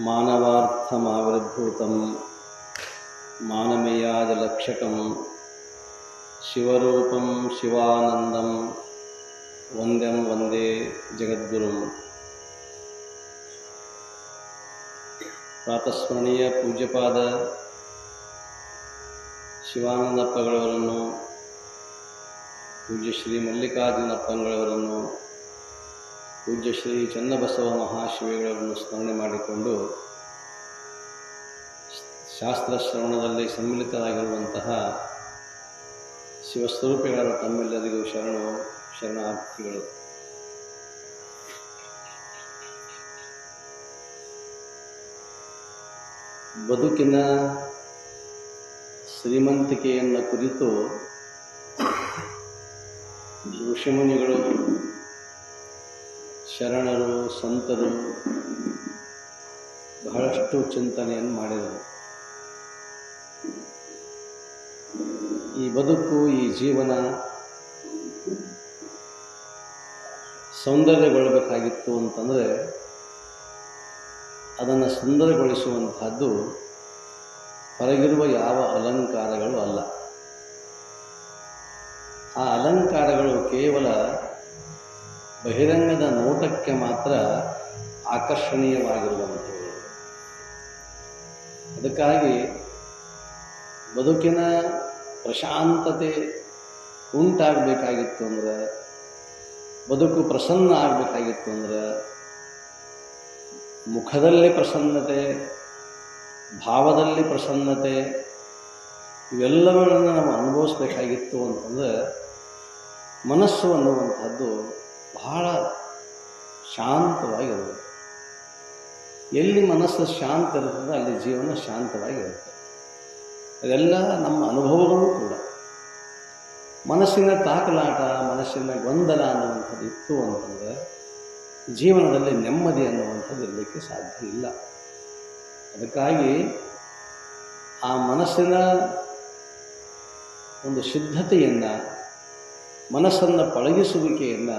ಮಾನವಾರ್ಥಮಾವಿರ್ಭೂತಂ ಮಾನಮೇಯಾದಿಲಕ್ಷಕಂ ಶಿವರೂಪಂ ಶಿವಾನಂದಂ ವಂದ್ಯಂ ವಂದೇ ಜಗದ್ಗುರುಂ. ಪ್ರಾತಸ್ಮರಣೀಯ ಪೂಜ್ಯಪಾದ ಶಿವಾನಂದಪ್ಪಗಳವರನ್ನು, ಪೂಜ್ಯ ಶ್ರೀ ಮಲ್ಲಿಕಾರ್ಜುನಪ್ಪಗಳವರನ್ನು, ಪೂಜ್ಯ ಶ್ರೀ ಚನ್ನಬಸವ ಮಹಾಶಿವಗಳನ್ನು ಸ್ಮರಣೆ ಮಾಡಿಕೊಂಡು ಶಾಸ್ತ್ರ ಶ್ರವಣದಲ್ಲಿ ಸಮ್ಮಿಲಿತರಾಗಿರುವಂತಹ ಶಿವಸ್ವರೂಪಿಗಳ ತಮ್ಮೆಲ್ಲರಿಗೂ ಶರಣಾರ್ಥಿಗಳು. ಬದುಕಿನ ಶ್ರೀಮಂತಿಕೆಯನ್ನು ಕುರಿತು ಋಷಿಮುನಿಗಳು, ಶರಣರು, ಸಂತರು ಬಹಳಷ್ಟು ಚಿಂತನೆಯನ್ನು ಮಾಡಿದರು. ಈ ಬದುಕು, ಈ ಜೀವನ ಸೌಂದರ್ಯಗೊಳ್ಳಬೇಕಾಗಿತ್ತು ಅಂತಂದರೆ ಅದನ್ನು ಸುಂದರಗೊಳಿಸುವಂತಹದ್ದು ಹೊರಗಿರುವ ಯಾವ ಅಲಂಕಾರಗಳು ಅಲ್ಲ. ಆ ಅಲಂಕಾರಗಳು ಕೇವಲ ಬಹಿರಂಗದ ನೋಟಕ್ಕೆ ಮಾತ್ರ ಆಕರ್ಷಣೀಯವಾಗಿರುವಂಥವು. ಅದಕ್ಕಾಗಿ ಬದುಕಿನ ಪ್ರಶಾಂತತೆ ಉಂಟಾಗಬೇಕಾಗಿತ್ತು ಅಂದ್ರೆ, ಬದುಕು ಪ್ರಸನ್ನ ಆಗಬೇಕಾಗಿತ್ತು ಅಂದ್ರೆ ಮುಖದಲ್ಲಿ ಪ್ರಸನ್ನತೆ, ಭಾವದಲ್ಲಿ ಪ್ರಸನ್ನತೆ, ಇವೆಲ್ಲಗಳನ್ನು ನಾವು ಅನುಭವಿಸ್ಬೇಕಾಗಿತ್ತು ಅಂತಂದರೆ ಮನಸ್ಸು ಅನ್ನುವಂಥದ್ದು ಬಹಳ ಶಾಂತವಾಗಿರುತ್ತೆ. ಎಲ್ಲಿ ಮನಸ್ಸು ಶಾಂತ ಇರ್ತದೆ ಅಲ್ಲಿ ಜೀವನ ಶಾಂತವಾಗಿರುತ್ತೆ. ಅದೆಲ್ಲ ನಮ್ಮ ಅನುಭವಗಳು ಕೂಡ. ಮನಸ್ಸಿನ ತಾಕಲಾಟ, ಮನಸ್ಸಿನ ಗೊಂದಲ ಅನ್ನುವಂಥದ್ದು ಇತ್ತು ಅಂತಂದರೆ ಜೀವನದಲ್ಲಿ ನೆಮ್ಮದಿ ಅನ್ನುವಂಥದ್ದು ಇರಲಿಕ್ಕೆ ಸಾಧ್ಯ ಇಲ್ಲ. ಅದಕ್ಕಾಗಿ ಆ ಮನಸ್ಸಿನ ಒಂದು ಶುದ್ಧತೆಯನ್ನು, ಮನಸ್ಸನ್ನು ಪಳಗಿಸುವಿಕೆಯನ್ನು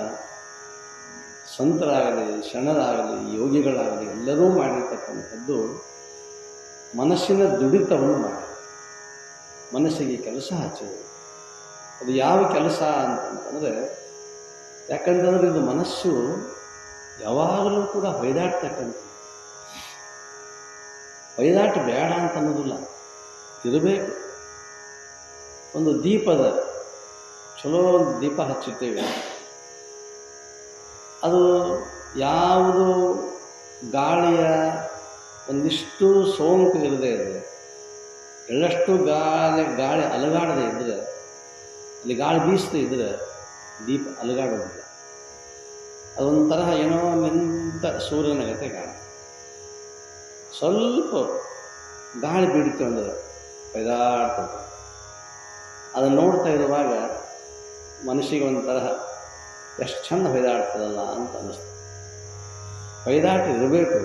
ಸಂತರಾಗಲಿ, ಶರಣರಾಗಲಿ, ಯೋಗಿಗಳಾಗಲಿ ಎಲ್ಲರೂ ಮಾಡಿರ್ತಕ್ಕಂಥದ್ದು ಮನಸ್ಸಿನ ದುಡಿತವನ್ನು ಮಾಡಿ ಮನಸ್ಸಿಗೆ ಕೆಲಸ ಹಚ್ಚುವುದು. ಅದು ಯಾವ ಕೆಲಸ ಅಂತಂತಂದರೆ, ಯಾಕಂತಂದರೆ ಇದು ಮನಸ್ಸು ಯಾವಾಗಲೂ ಕೂಡ ಹೊಯ್ದಾಡ್ತಕ್ಕಂಥದ್ದು. ಹೊಯ್ದಾಟ ಬೇಡ ಅಂತ ಅನ್ನೋದಿಲ್ಲ, ಇರಬೇಕು. ಒಂದು ದೀಪದ ಚಲೋ ಒಂದು ದೀಪ ಹಚ್ಚುತ್ತೇವೆ, ಅದು ಯಾವುದು ಗಾಳಿಯ ಒಂದಿಷ್ಟು ಸೋಂಕು ಇರದೇ ಇದೆ, ಎಳ್ಳಷ್ಟು ಗಾಳಿ ಅಲಗಾಡದೆ ಇದ್ದರೆ, ಅಲ್ಲಿ ಗಾಳಿ ಬೀಸದೇ ಇದ್ದರೆ ದೀಪ ಅಲಗಾಡೋದಿಲ್ಲ. ಅದೊಂಥರ ಏನೋ ನಿಂತ ಸೂರ್ಯನ ಜೊತೆ ಕಾಣುತ್ತೆ. ಸ್ವಲ್ಪ ಗಾಳಿ ಬೀಡಿತು ಅಂದರೆ ಹೊಯ್ದಾಡ್ತದೆ. ಅದನ್ನು ನೋಡ್ತಾ ಇರುವಾಗ ಮನಸ್ಸಿಗೆ ಒಂಥರ ಎಷ್ಟು ಚೆಂದ ಹೊಯ್ದಾಡ್ತದಲ್ಲ ಅಂತ ಅನ್ನಿಸ್ತದೆ. ಹೊಯ್ದಾಟ ಇರಬೇಕು,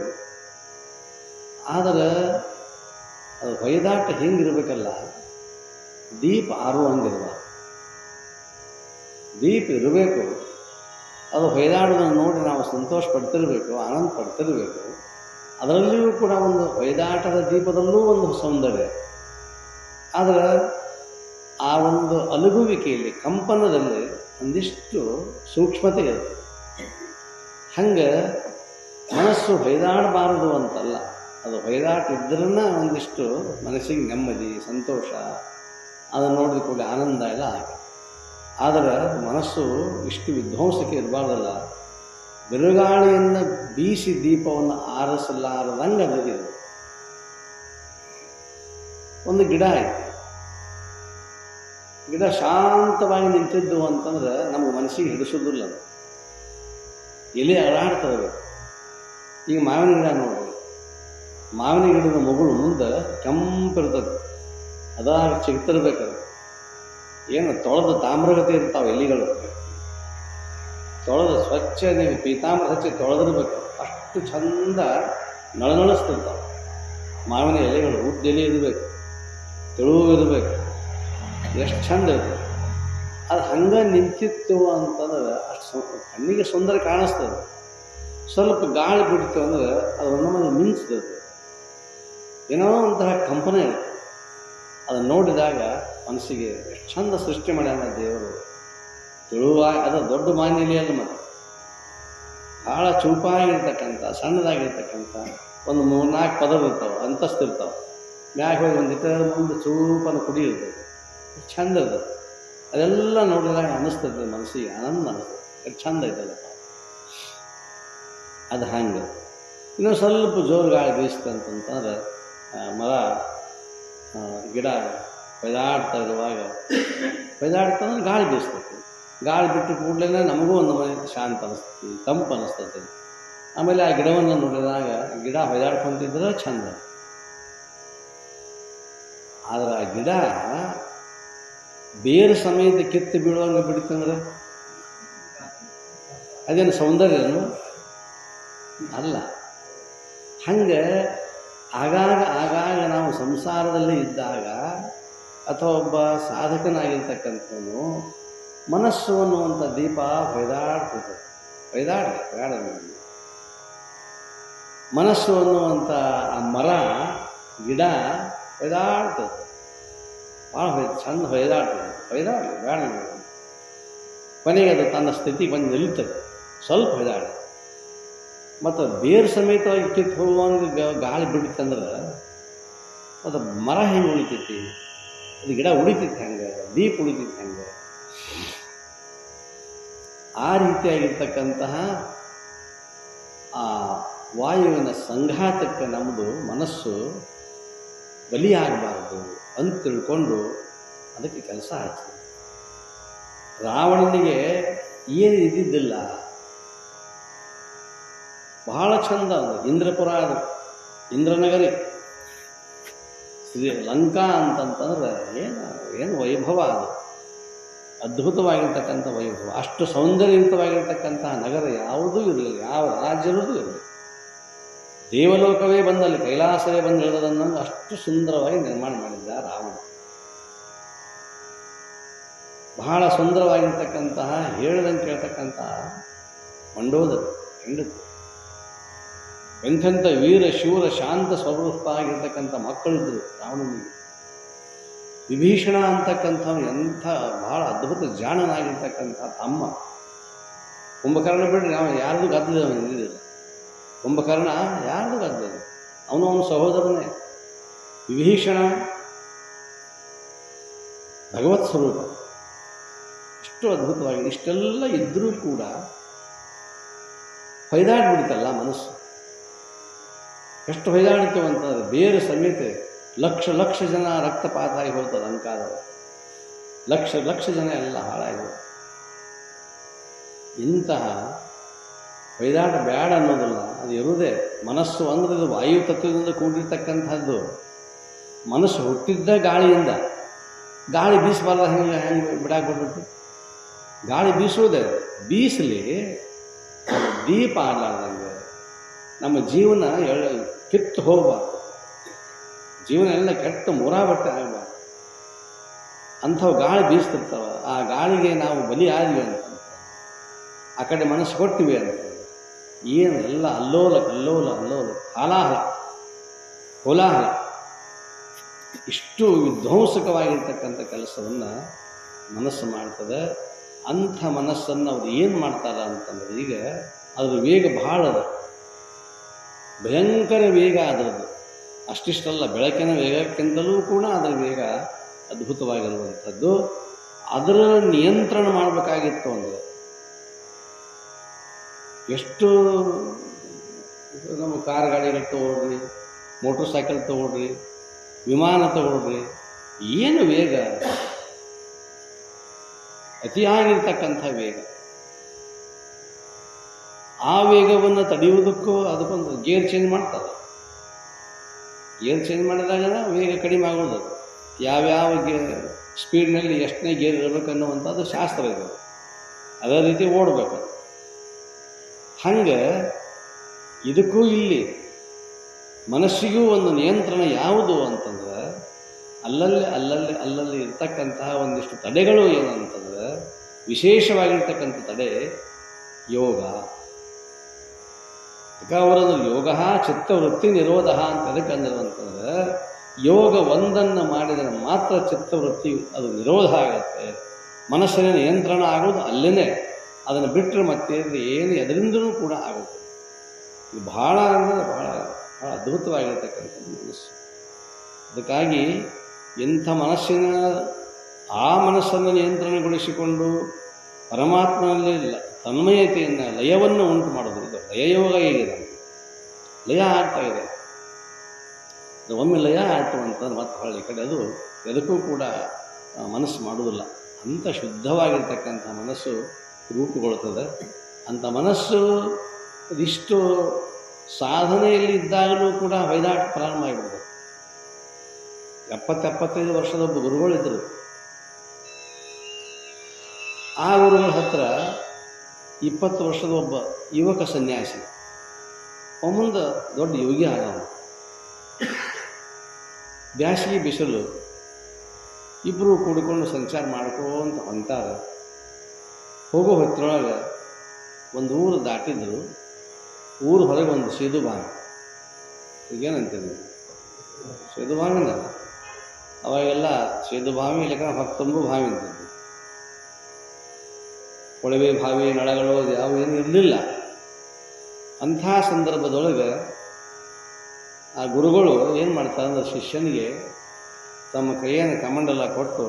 ಆದರೆ ಅದು ಹೊಯ್ದಾಟ ಹಿಂಗಿರಬೇಕಲ್ಲ, ದೀಪ ಆರುವಂಗಿರುವ ದೀಪ ಇರಬೇಕು. ಅದು ಹೊಯ್ದಾಡೋದನ್ನು ನೋಡಿ ನಾವು ಸಂತೋಷ ಪಡ್ತಿರಬೇಕು, ಆನಂದ ಪಡ್ತಿರಬೇಕು. ಅದರಲ್ಲಿಯೂ ಕೂಡ ಒಂದು ಹೊಯ್ದಾಟದ ದೀಪದಲ್ಲೂ ಒಂದು ಸೌಂದರ್ಯ. ಆದರೆ ಆ ಒಂದು ಅಲುಗುವಿಕೆಯಲ್ಲಿ, ಕಂಪನದಲ್ಲಿ ಒಂದಿಷ್ಟು ಸೂಕ್ಷ್ಮತೆ ಇರುತ್ತೆ. ಹಂಗೆ ಮನಸ್ಸು ಹೊಯ್ದಾಡಬಾರದು ಅಂತಲ್ಲ, ಅದು ಹೊಯ್ದಾಟ ಇದ್ರನ್ನ ಒಂದಿಷ್ಟು ಮನಸ್ಸಿಗೆ ನೆಮ್ಮದಿ, ಸಂತೋಷ, ಅದನ್ನು ನೋಡಿದ ಕೂಡ ಆನಂದ ಎಲ್ಲ ಆಗುತ್ತೆ. ಆದರೆ ಮನಸ್ಸು ಇಷ್ಟು ವಿಧ್ವಂಸಕ್ಕೆ ಇರಬಾರ್ದಲ್ಲ. ಬಿರುಗಾಳಿಯನ್ನು ಬೀಸಿ ದೀಪವನ್ನು ಆರಿಸಲಾರದಂಗೆ ಅದಿದೆ. ಒಂದು ಗಿಡ ಐತೆ, ಗಿಡ ಶಾಂತವಾಗಿ ನಿಂತಿದ್ದು ಅಂತಂದ್ರೆ ನಮಗೆ ಮನಸ್ಸಿಗೆ ಹಿಡಿಸೋದಿಲ್ಲ. ಅದು ಎಲೆ ಅಳಾಡ್ತವೆ. ಈಗ ಮಾವಿನ ಗಿಡ ನೋಡ್ರಿ, ಮಾವಿನ ಗಿಡದ ಮಗಳು ಮುಂದೆ ಕೆಂಪಿರ್ತದೆ, ಅದಾಗ ಚಿಗ್ತಿರ್ಬೇಕದು. ಏನು ತೊಳೆದು ತಾಮ್ರಗತಿ ಇರ್ತಾವೆ ಎಲೆಗಳು, ತೊಳೆದು ಸ್ವಚ್ಛ ನೀವು ಪೀತಾಂಬರ ಹಚ್ಚಿ ತೊಳೆದಿರ್ಬೇಕು. ಅಷ್ಟು ಚಂದ ನಳನಳಿಸ್ತಿರ್ತಾವೆ ಮಾವಿನ ಎಲೆಗಳು. ಉದ್ದ ಎಲೆ ಇರಬೇಕು, ತೆಳುವಿರಬೇಕು, ಎಷ್ಟು ಚಂದ ಇರ್ತದೆ. ಅದು ಹಂಗೆ ನಿಂತಿತ್ತು ಅಂತಂದ್ರೆ ಅಷ್ಟು ಕಣ್ಣಿಗೆ ಸುಂದರ ಕಾಣಿಸ್ತದೆ. ಸ್ವಲ್ಪ ಗಾಳಿ ಬಿಡ್ತು ಅಂದರೆ ಅದು ನಮ್ಮನ್ನು ಮಿಂಚ್ತದೆ. ಏನೋ ಒಂಥರ ಕಂಪನೆ ಇರುತ್ತೆ. ಅದನ್ನು ನೋಡಿದಾಗ ಮನಸ್ಸಿಗೆ ಎಷ್ಟು ಚಂದ ಸೃಷ್ಟಿ ಮಾಡ್ಯಾನ ದೇವರು. ಅದು ದೊಡ್ಡ ಮಾನ್ಯಲಿ ಅಲ್ಲ, ಮತ್ತು ಭಾಳ ಚೂಪಾಗಿರ್ತಕ್ಕಂಥ ಸಣ್ಣದಾಗಿರ್ತಕ್ಕಂಥ ಒಂದು 3-4 ಪದರ ಇರ್ತಾವೆ, ಅಂತಸ್ತಿರ್ತಾವೆ. ಮ್ಯಾಗ ಹೋಗಿ ಒಂದಿಟ್ಟು ಮುಂದೆ ಚೂಪನ ಕುಡಿ ಇರ್ತದೆ, ಚಂದ ಇರ್ತದೆ. ಅದೆಲ್ಲ ನೋಡಿದಾಗ ಅನ್ನಿಸ್ತದೆ ಮನಸ್ಸಿಗೆ, ಆನಂದ ಅನ್ನಿಸ್ತದೆ. ಎಷ್ಟು ಚಂದ ಐತಲ್ಲ ಅದು. ಹಂಗೆ ಇನ್ನೂ ಸ್ವಲ್ಪ ಜೋರು ಗಾಳಿ ಬೀಸ್ತಂತಂದ್ರೆ ಮರ ಗಿಡ ಪೈದಾಡ್ತಾ ಇರುವಾಗ ಪೈದಾಡ್ತಂದ್ರೆ ಗಾಳಿ ಬೀಸ್ತೈತಿ. ಗಾಳಿ ಬಿಟ್ಟು ಕೂಡಲೇ ನಮಗೂ ಒಂದು ಮನೆ ಶಾಂತ ಅನಿಸ್ತೈತಿ, ತಂಪು ಅನಿಸ್ತೈತಿ. ಆಮೇಲೆ ಆ ಗಿಡವನ್ನು ನೋಡಿದಾಗ ಗಿಡ ಹೊಯ್ದಾಡ್ಕೊಂತಿದ್ರೆ ಚಂದ. ಆದ್ರೆ ಆ ಗಿಡ ಬೇರೆ ಸಮೇತ ಕಿತ್ತು ಬೀಳುವಂಗೆ ಬಿಡ್ತಂದ್ರೆ ಅದೇನು ಸೌಂದರ್ಯನು ಅಲ್ಲ. ಹಂಗೆ ಆಗಾಗ ನಾವು ಸಂಸಾರದಲ್ಲಿ ಇದ್ದಾಗ ಅಥವಾ ಒಬ್ಬ ಸಾಧಕನಾಗಿರ್ತಕ್ಕಂಥವನು ಮನಸ್ಸು ಅನ್ನುವಂಥ ದೀಪ ಹೊಯ್ದಾಡ್ತದೆ. ಮನಸ್ಸು ಅನ್ನುವಂಥ ಆ ಮರ ಗಿಡ ಹೊಯ್ದಾಡ್ತದೆ, ಭಾಳ ಚಂದ ಹೊಯ್ದಾಡ್ತದೆ. ಬೇಡ ಕೊನೆಗೆ ಅದು ತನ್ನ ಸ್ಥಿತಿಗೆ ಬಂದು ನಿಲ್ತದೆ, ಸ್ವಲ್ಪ ಹೊಯ್ದಾಡ. ಮತ್ತು ಬೇರು ಸಮೇತವಾಗಿ ಕಿತ್ತು ಹೋಗುವಂಗೆ ಗಾಳಿ ಬಿಡ್ತಂದ್ರೆ ಅದು ಮರ ಹೆಂಗೆ ಉಳಿತೈತಿ, ಅದು ಗಿಡ ಉಳಿತೈತಿ ಹೆಂಗೆ, ದೀಪ ಉಳಿತೈತಿ ಹೆಂಗೆ. ಆ ರೀತಿಯಾಗಿರ್ತಕ್ಕಂತಹ ಆ ವಾಯುವಿನ ಸಂಘಾತಕ್ಕೆ ನಮ್ಮದು ಮನಸ್ಸು ಬಲಿಯಾಗಬಾರ್ದು ಅಂತ ತಿಳ್ಕೊಂಡು ಅದಕ್ಕೆ ಕೆಲಸ ಹಚ್ಚಿ. ರಾವಣನಿಗೆ ಏನು ಇದ್ದಿದ್ದಿಲ್ಲ, ಬಹಳ ಚಂದ. ಅದು ಇಂದ್ರಪುರ, ಅದು ಇಂದ್ರನಗರಿ, ಲಂಕಾ ಅಂತಂತಂದ್ರೆ ಏನು ವೈಭವ, ಅದು ಅದ್ಭುತವಾಗಿರ್ತಕ್ಕಂಥ ವೈಭವ. ಅಷ್ಟು ಸೌಂದರ್ಯಯುತವಾಗಿರ್ತಕ್ಕಂತಹ ನಗರ ಯಾವುದೂ ಇರಲಿಲ್ಲ, ಯಾವ ರಾಜ್ಯವೂ ಇರಲಿಲ್ಲ. ದೇವಲೋಕವೇ ಬಂದಲ್ಲಿ, ಕೈಲಾಸವೇ ಬಂದು ಇಳಿದದನ್ನು ಅಷ್ಟು ಸುಂದರವಾಗಿ ನಿರ್ಮಾಣ ಮಾಡಿದ್ದ ರಾವಣ. ಬಹಳ ಸುಂದರವಾಗಿರ್ತಕ್ಕಂತಹ ಹೇಳಿದಂಗೆ ಕೇಳ್ತಕ್ಕಂತಹ ಮಂಡೋದರಿ ಹೆಂಡತಿ. ಎಂಥೆಂಥ ವೀರ ಶೂರ ಶಾಂತ ಸ್ವರೂಪ ಆಗಿರ್ತಕ್ಕಂಥ ಮಕ್ಕಳಿದ್ದರು ರಾವಣನಿಗೆ. ವಿಭೀಷಣ ಅಂತಕ್ಕಂಥವು ಎಂಥ ಬಹಳ ಅದ್ಭುತ ಜಾಣನಾಗಿರ್ತಕ್ಕಂಥ ತಮ್ಮ. ಕುಂಭಕರ್ಣ ಬಿಡ್ರಿ, ನಾವು ಯಾರ್ದು ಗದ್ದದ ಇದ್ದಿಲ್ಲ. ಕುಂಭಕರ್ಣ ಯಾರ್ದು ಗದ್ದದ, ಅವನು ಸಹೋದರನೇ. ವಿಭೀಷಣ ಭಗವತ್ ಸ್ವರೂಪ, ಇಷ್ಟು ಅದ್ಭುತವಾಗಿ. ಇಷ್ಟೆಲ್ಲ ಇದ್ದರೂ ಕೂಡ ಹೊಯ್ದಾಡ್ಬಿಡ್ತಲ್ಲ ಮನಸ್ಸು. ಎಷ್ಟು ಹೊಯ್ದಾಡ್ತೇವೆ ಅಂತಂದರೆ ಬೇರೆ ಸಮೇತ ಲಕ್ಷ ಜನ ರಕ್ತಪಾತ ಆಗಿ ಹೋಗ್ತದೆ. ಲಂಕಾದವರು ಲಕ್ಷ ಜನ ಎಲ್ಲ ಹಾಳಾಗಿ. ಇಂತಹ ಹೊಯ್ದಾಟ ಬ್ಯಾಡ ಅನ್ನೋದಿಲ್ಲ, ಅದು ಇರುವುದೇ. ಮನಸ್ಸು ಅಂದರೆ ಇದು ವಾಯು ತತ್ವದಿಂದ ಕೂಡಿರ್ತಕ್ಕಂಥದ್ದು. ಮನಸ್ಸು ಹುಟ್ಟಿದ್ದ ಗಾಳಿಯಿಂದ. ಗಾಳಿ ಬೀಸಬಾರ್ದ, ಹೆಂಗೆ ಬಿಡಾಕ್ ಬರ್ತೈತಿ? ಗಾಳಿ ಬೀಸೋದೆ, ಬೀಸಲಿ, ದೀಪ ಆಡಲಾರ್ದಂಗೆ ನಮ್ಮ ಜೀವನ ಕಿತ್ತು ಹೋಗಬಾರ್ದು. ಜೀವನ ಎಲ್ಲ ಕೆಟ್ಟ ಮುರಾಬಟ್ಟೆ ಆಗಬಾರ್ದು. ಅಂಥವು ಗಾಳಿ ಬೀಸ್ತಿರ್ತಾವ. ಆ ಗಾಳಿಗೆ ನಾವು ಬಲಿ ಆದ್ವಿ ಅಂತ, ಆ ಕಡೆ ಮನಸ್ಸು ಕೊಟ್ಟಿವಿ ಅಂತ, ಏನು ಎಲ್ಲ ಅಲ್ಲೋಲ ಕೋಲಾಹಲ, ಇಷ್ಟು ವಿಧ್ವಂಸಕವಾಗಿರ್ತಕ್ಕಂಥ ಕೆಲಸವನ್ನು ಮನಸ್ಸು ಮಾಡ್ತದೆ. ಅಂಥ ಮನಸ್ಸನ್ನು ಅವ್ರು ಏನು ಮಾಡ್ತಾರೆ ಅಂತಂದ್ರೆ, ಈಗ ಅದ್ರ ವೇಗ ಭಾಳ ಅದ, ಭಯಂಕರ ವೇಗ ಅದರದ್ದು. ಅಷ್ಟಿಷ್ಟಲ್ಲ, ಬೆಳಕಿನ ವೇಗಕ್ಕಿಂತಲೂ ಕೂಡ ಅದರ ವೇಗ ಅದ್ಭುತವಾಗಿರುವಂಥದ್ದು. ಅದರ ನಿಯಂತ್ರಣ ಮಾಡಬೇಕಾಗಿತ್ತು ಅಂದರೆ ಎಷ್ಟು ನಮ್ಮ ಕಾರ್ ಗಾಡಿಗಳು ತಗೊಳ್ರಿ, ಮೋಟ್ರ್ ಸೈಕಲ್ ತಗೊಳ್ರಿ, ವಿಮಾನ ತಗೊಳ್ರಿ, ಏನು ವೇಗ, ಅತಿಯಾಗಿರ್ತಕ್ಕಂಥ ವೇಗ. ಆ ವೇಗವನ್ನು ತಡೆಯುವುದಕ್ಕೂ ಅದಕ್ಕೊಂದು ಗೇರ್ ಚೇಂಜ್ ಮಾಡ್ತಾರೆ. ಗೇರ್ ಚೇಂಜ್ ಮಾಡಿದಾಗ ವೇಗ ಕಡಿಮೆ ಆಗೋದು. ಯಾವ್ಯಾವ ಸ್ಪೀಡ್ನಲ್ಲಿ ಎಷ್ಟನೇ ಗೇರ್ ಇರಬೇಕನ್ನುವಂಥದ್ದು ಶಾಸ್ತ್ರ ಇದೆ. ಅದೇ ರೀತಿ ಓಡಬೇಕು. ಹಂಗೆ ಇದಕ್ಕೂ ಇಲ್ಲಿ ಮನಸ್ಸಿಗೂ ಒಂದು ನಿಯಂತ್ರಣ ಯಾವುದು ಅಂತಂದ್ರೆ, ಅಲ್ಲಲ್ಲಿ ಇರ್ತಕ್ಕಂತಹ ಒಂದಿಷ್ಟು ತಡೆಗಳು ಏನಂತಂದ್ರೆ, ವಿಶೇಷವಾಗಿರ್ತಕ್ಕಂಥ ತಡೆ ಯೋಗ, ಅವರದು ಯೋಗ ಚಿತ್ತವೃತ್ತಿ ನಿರೋಧ ಅಂತ ಅದಕ್ಕೆ ಅಂದರು ಅಂತಂದ್ರೆ ಯೋಗ ಒಂದನ್ನು ಮಾಡಿದರೆ ಮಾತ್ರ ಚಿತ್ತವೃತ್ತಿ ಅದು ನಿರೋಧ ಆಗುತ್ತೆ, ಮನಸ್ಸಿನ ನಿಯಂತ್ರಣ ಆಗೋದು ಅಲ್ಲೇ. ಅದನ್ನು ಬಿಟ್ಟರೆ ಮತ್ತೆ ಏನು ಎದರಿಂದಲೂ ಕೂಡ ಆಗುತ್ತೆ. ಇದು ಭಾಳ ಅಂದರೆ ಭಾಳ ಭಾಳ ಅದ್ಭುತವಾಗಿರ್ತಕ್ಕಂಥ ಮನಸ್ಸು. ಅದಕ್ಕಾಗಿ ಎಂಥ ಮನಸ್ಸಿನ ಆ ಮನಸ್ಸನ್ನು ನಿಯಂತ್ರಣಗೊಳಿಸಿಕೊಂಡು ಪರಮಾತ್ಮನಲ್ಲಿ ತನ್ಮಯತೆಯನ್ನು ಲಯವನ್ನು ಉಂಟು ಮಾಡೋದು. ಇದು ಲಯಯೋಗ ಹೇಗಿದೆ, ಲಯ ಆಗ್ತಾ ಇದೆ. ಅದು ಒಮ್ಮೆ ಲಯ ಆಯಿತು ಅಂತಂದ್ರೆ ಮತ್ತೆ ಹೊಳ್ಳಿ ಕಡೆ ಅದು ಎದಕ್ಕೂ ಕೂಡ ಮನಸ್ಸು ಮಾಡುವುದಿಲ್ಲ. ಅಂಥ ಶುದ್ಧವಾಗಿರ್ತಕ್ಕಂಥ ಮನಸ್ಸು ರೂಪುಗೊಳ್ತದೆ. ಅಂಥ ಮನಸ್ಸು ಇಷ್ಟು ಸಾಧನೆಯಲ್ಲಿ ಇದ್ದಾಗಲೂ ಕೂಡ ವೈದಾಟ ಪ್ರಾರಂಭ ಆಗಿಬಿಡ್ತದೆ. 70-75 ವರ್ಷದ ಒಬ್ಬ ಗುರುಗಳಿದ್ದರು. ಆ ಗುರುಗಳ ಹತ್ರ 20 ವರ್ಷದ ಒಬ್ಬ ಯುವಕ ಸನ್ಯಾಸಿ ಮುಂದೆ ದೊಡ್ಡ ಯೋಗಿ ಆದವನು. ಬ್ಯಾಸಿಗೆ ಬಿಸಿಲು ಇಬ್ಬರು ಕೂಡಿಕೊಂಡು ಸಂಚಾರ ಮಾಡ್ಕೊಂತ ಹೊಂಟಾರೆ. ಹೋಗೋ ಹೊತ್ತರೊಳಗೆ ಒಂದು ಊರು ದಾಟಿದ್ರು. ಊರು ಹೊರಗೆ ಒಂದು ಸೇದು ಬಾವಿ. ಈಗೇನಂತೀವಿ ಸೇದು ಬಾವಿನ ಅವಾಗೆಲ್ಲ ಸೇದು ಬಾವಿ ಇಲ್ಲಕ ಹೊತ್ತಂಬು ಬಾವಿ ಅಂತಿದ್ವಿ. ಕೊಳವೆ ಬಾವಿ ನಳಗಳು ಯಾವ ಏನು ಇರಲಿಲ್ಲ. ಅಂಥ ಸಂದರ್ಭದೊಳಗೆ ಆ ಗುರುಗಳು ಏನು ಮಾಡ್ತಾರೆ ಅಂದ್ರೆ ಶಿಷ್ಯನಿಗೆ ತಮ್ಮ ಕೈಯನ್ನು ಕಮಂಡಲ ಕೊಟ್ಟು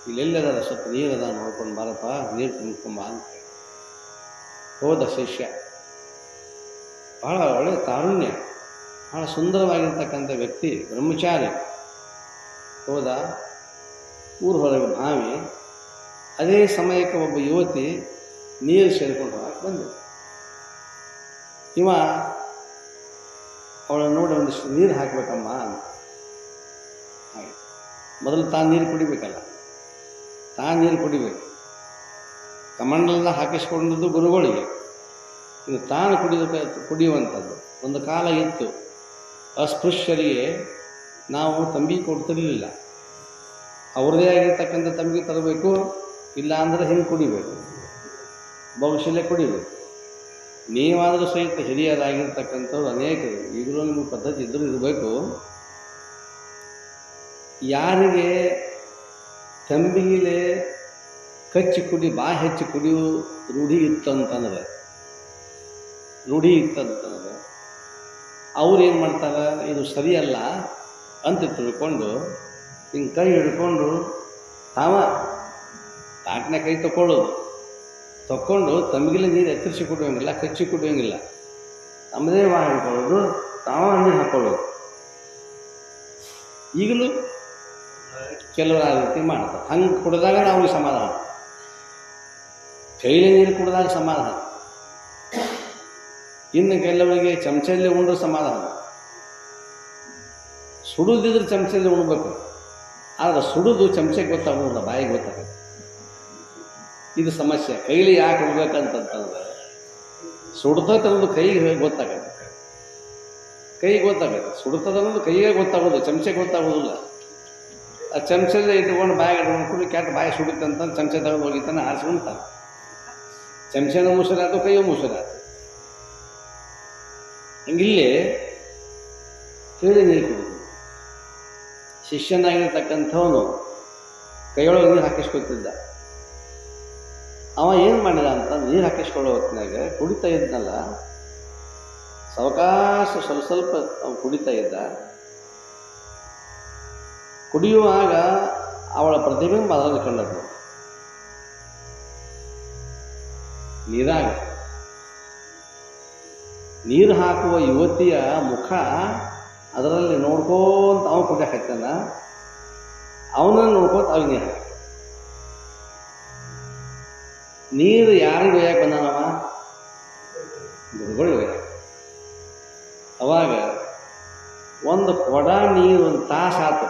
ಇಲ್ಲೆಲ್ಲದ ಸ್ವಲ್ಪ ನೀರದ ನೋಡ್ಕೊಂಡು ಬಾರಪ್ಪ, ನೀರು ತುಂಬ್ಕೊಂಬ ಅಂತ ಹೋದ ಶಿಷ್ಯ. ಭಾಳ ಒಳ್ಳೆಯ ತಾರುಣ್ಯ, ಭಾಳ ಸುಂದರವಾಗಿರ್ತಕ್ಕಂಥ ವ್ಯಕ್ತಿ, ಬ್ರಹ್ಮಚಾರಿ. ಹೋದ ಊರು ಹೊರಗೆ ಬಾವಿ. ಅದೇ ಸಮಯಕ್ಕೆ ಒಬ್ಬ ಯುವತಿ ನೀರು ಸೇರಿಕೊಂಡು ಹೋಗಕ್ಕೆ ಬಂದು ಇವ ಅವಳನ್ನು ನೋಡಿ ಒಂದಿಷ್ಟು ನೀರು ಹಾಕಬೇಕಮ್ಮ ಅಂತ. ಹಾಗೆ ಮೊದಲು ತಾನು ನೀರು ಕುಡಿಬೇಕಲ್ಲ, ತಾನು ನೀರು ಕುಡಿಬೇಕು. ಕಮಂಡಲದ ಹಾಕಿಸ್ಕೊಂಡದ್ದು ಗುರುಗಳಿಗೆ, ಇದು ತಾನು ಕುಡಿಯುವಂಥದ್ದು. ಒಂದು ಕಾಲ ಇತ್ತು, ಅಸ್ಪೃಶ್ಯರಿಗೆ ನಾವು ತಂಬಿಗೆ ಕೊಡ್ತಿರಲಿಲ್ಲ. ಅವ್ರದ್ದೇ ಆಗಿರ್ತಕ್ಕಂಥ ತಂಬಿಗೆ ತರಬೇಕು, ಇಲ್ಲ ಅಂದರೆ ಹಿಂಗೆ ಕುಡಿಬೇಕು, ಬಹುಶಃ ಕುಡಿಬೇಕು. ನೀವಾದರೂ ಸಹಿತ ಹಿರಿಯರಾಗಿರ್ತಕ್ಕಂಥವ್ರು ಅನೇಕರು, ಈಗಲೂ ನಿಮಗೆ ಪದ್ಧತಿ ಇದ್ದರೂ ಇರಬೇಕು. ಯಾರಿಗೆ ತಂಬಿಗಿಲೆ ಕಚ್ಚಿ ಕುಡಿ ಹೆಚ್ಚು ಕುಡಿಯೋ ರೂಢಿ ಇತ್ತಂತಂದ್ರೆ ಅವ್ರು ಏನು ಮಾಡ್ತಾರೆ, ಇದು ಸರಿಯಲ್ಲ ಅಂತ ತಿಳ್ಕೊಂಡು ಹಿಂಗೆ ಕೈ ಹಿಡ್ಕೊಂಡು ತಾಟ್ನ ಕೈ ತಕ್ಕೊಂಡು ತಮಗಿಲೆ ನೀರು ಎತ್ತರಿಸಿ ಕುಡಿಯೋಂಗಿಲ್ಲ, ಕಚ್ಚಿ ಕುಡಿಯೋಂಗಿಲ್ಲ. ತಮ್ಮದೇ ಹಿಡ್ಕೊಳ್ಳೋದು, ನೀರು ಹಾಕ್ಕೊಳ್ಳೋದು. ಈಗಲೂ ಕೆಲವರು ಆ ರೀತಿ ಮಾಡ್ತಾರೆ. ಹಂಗೆ ಕುಡಿದಾಗ ನಾವು ಸಮಾಧಾನ, ಕೈಲಿ ನೀರು ಕುಡಿದಾಗ ಸಮಾಧಾನ. ಇನ್ನು ಕೆಲವರಿಗೆ ಚಮಚಲ್ಲಿ ಉಂಡ್ರೆ ಸಮಾಧಾನ. ಸುಡುದಿದ್ರೆ ಚಮಚಲ್ಲಿ ಉಣ್ಬೇಕು, ಆದರೆ ಸುಡುದು ಚಮಚಕ್ಕೆ ಗೊತ್ತಾಗೋದಿಲ್ಲ, ಬಾಯಿಗೆ ಗೊತ್ತಾಗುತ್ತೆ. ಇದು ಸಮಸ್ಯೆ. ಕೈಲಿ ಯಾಕೆ ಉಣ್ಬೇಕಂತಂತಂದ್ರೆ ಸುಡ್ತನ್ನೋದು ಕೈಗೆ ಗೊತ್ತಾಗತ್ತೆ, ಸುಡ್ತದ ಅನ್ನೋದು ಕೈಗೆ ಗೊತ್ತಾಗೋದು, ಚಮಚಕ್ಕೆ ಗೊತ್ತಾಗೋದಿಲ್ಲ. ಆ ಚಮಚದ ಇಟ್ಕೊಂಡು ಬಾಯಿಗೆ ಇಟ್ಕೊಂಡು ಕ್ಯಾಟ್ ಬಾಯಿ ಸುಡುತ್ತಂತ ಚಮಚ ತಗೊಂಡು ಹೋಗಿತ್ತಾನೆ ಆರಿಸ್ಕೊಂತಾನೆ. ಚಮಚನೂ ಮುಸುರಾತು, ಕೈಯೂ ಮುಸುರಾತು. ಹಂಗಿಲ್ಲೇ ಕೈಲಿ ನೀರು ಕುಡಿದು ಶಿಷ್ಯನಾಗಿರ್ತಕ್ಕಂಥವನು ಕೈಯೊಳಗೆ ನೀರು ಹಾಕಿಸ್ಕೊತಿದ್ದ. ಅವ ಏನು ಮಾಡಿದ ಅಂತ ನೀರು ಹಾಕಿಸ್ಕೊಳ್ಳೋ ಹೊತ್ತಿನಾಗ ಕುಡಿತಾ ಇದ್ನಲ್ಲ, ಸಾವಕಾಶ ಸ್ವಲ್ಪ ಅವ ಕುಡಿತಾ ಇದ್ದ. ಕುಡಿಯುವಾಗ ಅವಳ ಪ್ರತಿಬಿಂಬ ಅದರಲ್ಲಿ ಕಂಡದ್ದು. ನೀರಾಗ ನೀರು ಹಾಕುವ ಯುವತಿಯ ಮುಖ ಅದರಲ್ಲಿ ನೋಡ್ಕೋತ ಅವನು ಕುಡಿಯಕತ್ತಾನ. ಅವನನ್ನು ನೋಡ್ಕೋತ ಅವ ನೀರು ಹಾಕ. ನೀರು ಯಾರಿಗೆ ಒಯ್ಯಕ್ಕೆ ಬಂದಾನವ? ಗುರುಗಳು ಒಯ್ಯಕ್ಕೆ. ಅವಾಗ ಒಂದು ಕೊಡ ನೀರು ಒಂದು ತಾಸಾತು,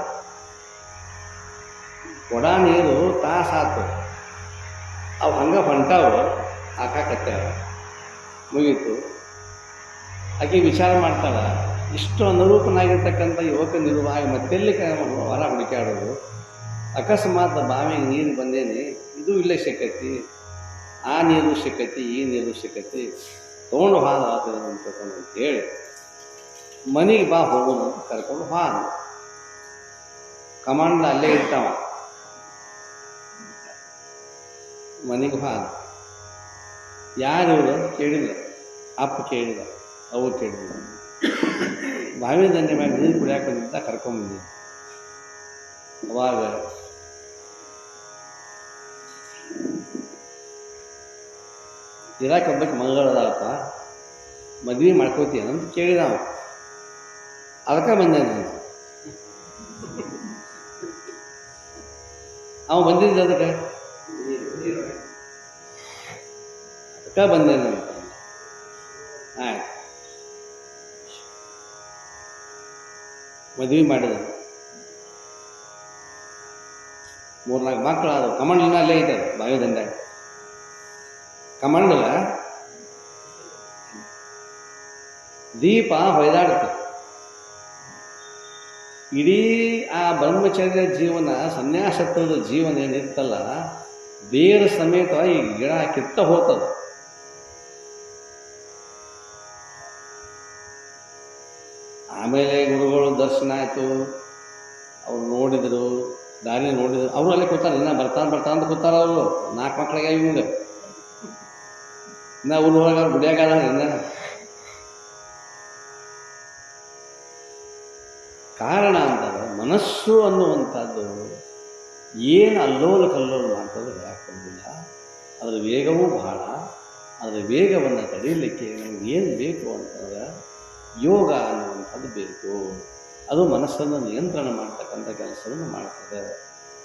ಕೊಡ ನೀರು ತಾಸಾತು. ಅವು ಹಂಗೆ ಹೊಂಟಾವು, ಹಾಕಾಕತ್ತಾವ, ಮುಗೀತು. ಆಕೆ ವಿಚಾರ ಮಾಡ್ತಾಳ, ಇಷ್ಟು ಅನುರೂಪನಾಗಿರ್ತಕ್ಕಂಥ ಯುವಕ ನಿರುವಾಗ ಮತ್ತೆಲ್ಲಿ ಹೊರ ಹುಡುಕಾಡೋದು? ಅಕಸ್ಮಾತ್ ಬಾವಿಗೆ ನೀರು ಬಂದೇನೆ, ಇದು ಇಲ್ಲೇ ಸಿಕ್ಕೈತಿ, ಆ ನೀರು ಸಿಕ್ಕೈತಿ, ಈ ನೀರು ಸಿಕ್ಕೈತಿ. ತೊಗೊಂಡು ಹಾಲು ಆಗ್ತದೆ ಅಂತ ಹೇಳಿ ಮನೆಗೆ ಬಾ ಹೋಗೋಣ ಅಂತ ಕರ್ಕೊಂಡು ಹಾಲು ಕಮಾಂಡ್ ಅಲ್ಲೇ ಇರ್ತಾವ. ಮನೆಗೆ ಹಾಲು ಯಾರು ಕೇಳಿಲ್ಲ, ಅಪ್ಪ ಕೇಳಿದ, ಅವು ಕೇಳಿಲ್ಲ. ಬಾವಿ ದಂಡೆ ಮೇಲೆ ನೀರು ಕುಡಿಯಾಕೆ ಬಂದಿದ್ದ ಕರ್ಕೊಂಡ್ಬಂದಿ. ಅವಾಗ ಇರಾಕೆ ಒಬ್ಬಕ್ಕೆ ಮಂಗಳದಾಳಪ್ಪ, ಮದ್ವೆ ಮಾಡ್ಕೋತೀಯನಂತ ಕೇಳಿದ ಅವ. ಅದಕ್ಕೆ ಬಂದೆ ನಾನು. ಅವ ಬಂದಿದ್ದ ಅದಕ್ಕೆ ಬಂದೆ ನಾನು. ಆಯ್ತು, ಮದುವೆ ಮಾಡಿದ. 3-4 ಮಕ್ಕಳು ಆದವು. ಕಮಂಡಲಿನ ಅಲ್ಲೇ ಐತೆ ಬಾವಿ ದಂಡ್ಯಾಗ. ಕಮಂಡಲ ದೀಪ ಹೊಯ್ದಾಡುತ್ತೆ. ಇಡೀ ಆ ಬ್ರಹ್ಮಚರ್ಯ ಜೀವನ, ಸನ್ಯಾಸತ್ವದ ಜೀವನ ಏನಿರ್ತಲ್ಲ, ಬೇರೆ ಸಮೇತ ಈ ಗಿಡ ಕಿತ್ತ ಹೋಗ್ತದ. ಆಮೇಲೆ ಗುರುಗಳು ದರ್ಶನ ಆಯಿತು, ಅವ್ರು ನೋಡಿದರು, ದಾರಿ ನೋಡಿದ್ರು. ಅವರು ಅಲ್ಲೇ ಕೂತಾರೆ, ಇನ್ನ ಬರ್ತಾ ಅಂತ ಕೂತಾರ. ಅವರು 4 ಮಕ್ಕಳಿಗೆ ಇವಂಗ ಇನ್ನ ಊರ ಹೊರಗ ಗುಡಿಯಾಗಾರ. ಇನ್ನ ಕಾರಣ ಅಂತಂದ್ರೆ ಮನಸ್ಸು ಅನ್ನುವಂಥದ್ದು ಏನು ಅಲ್ಲೋಲ ಕಲ್ಲೋಲ ಮಾಡ್ತದೆ ಯಾಕಂದಿಲ್ಲ. ಅದರ ವೇಗವೂ ಬಹಳ. ಅದರ ವೇಗವನ್ನು ತಡೆಯಲಿಕ್ಕೆ ನಮ್ಗೆ ಏನು ಬೇಕು ಅಂತಂದ್ರೆ ಯೋಗ ಅನ್ನುವಂಥದ್ದು ಬೇಕು. ಅದು ಮನಸ್ಸನ್ನು ನಿಯಂತ್ರಣ ಮಾಡ್ತಕ್ಕಂಥ ಕೆಲಸವನ್ನು ಮಾಡ್ತದೆ.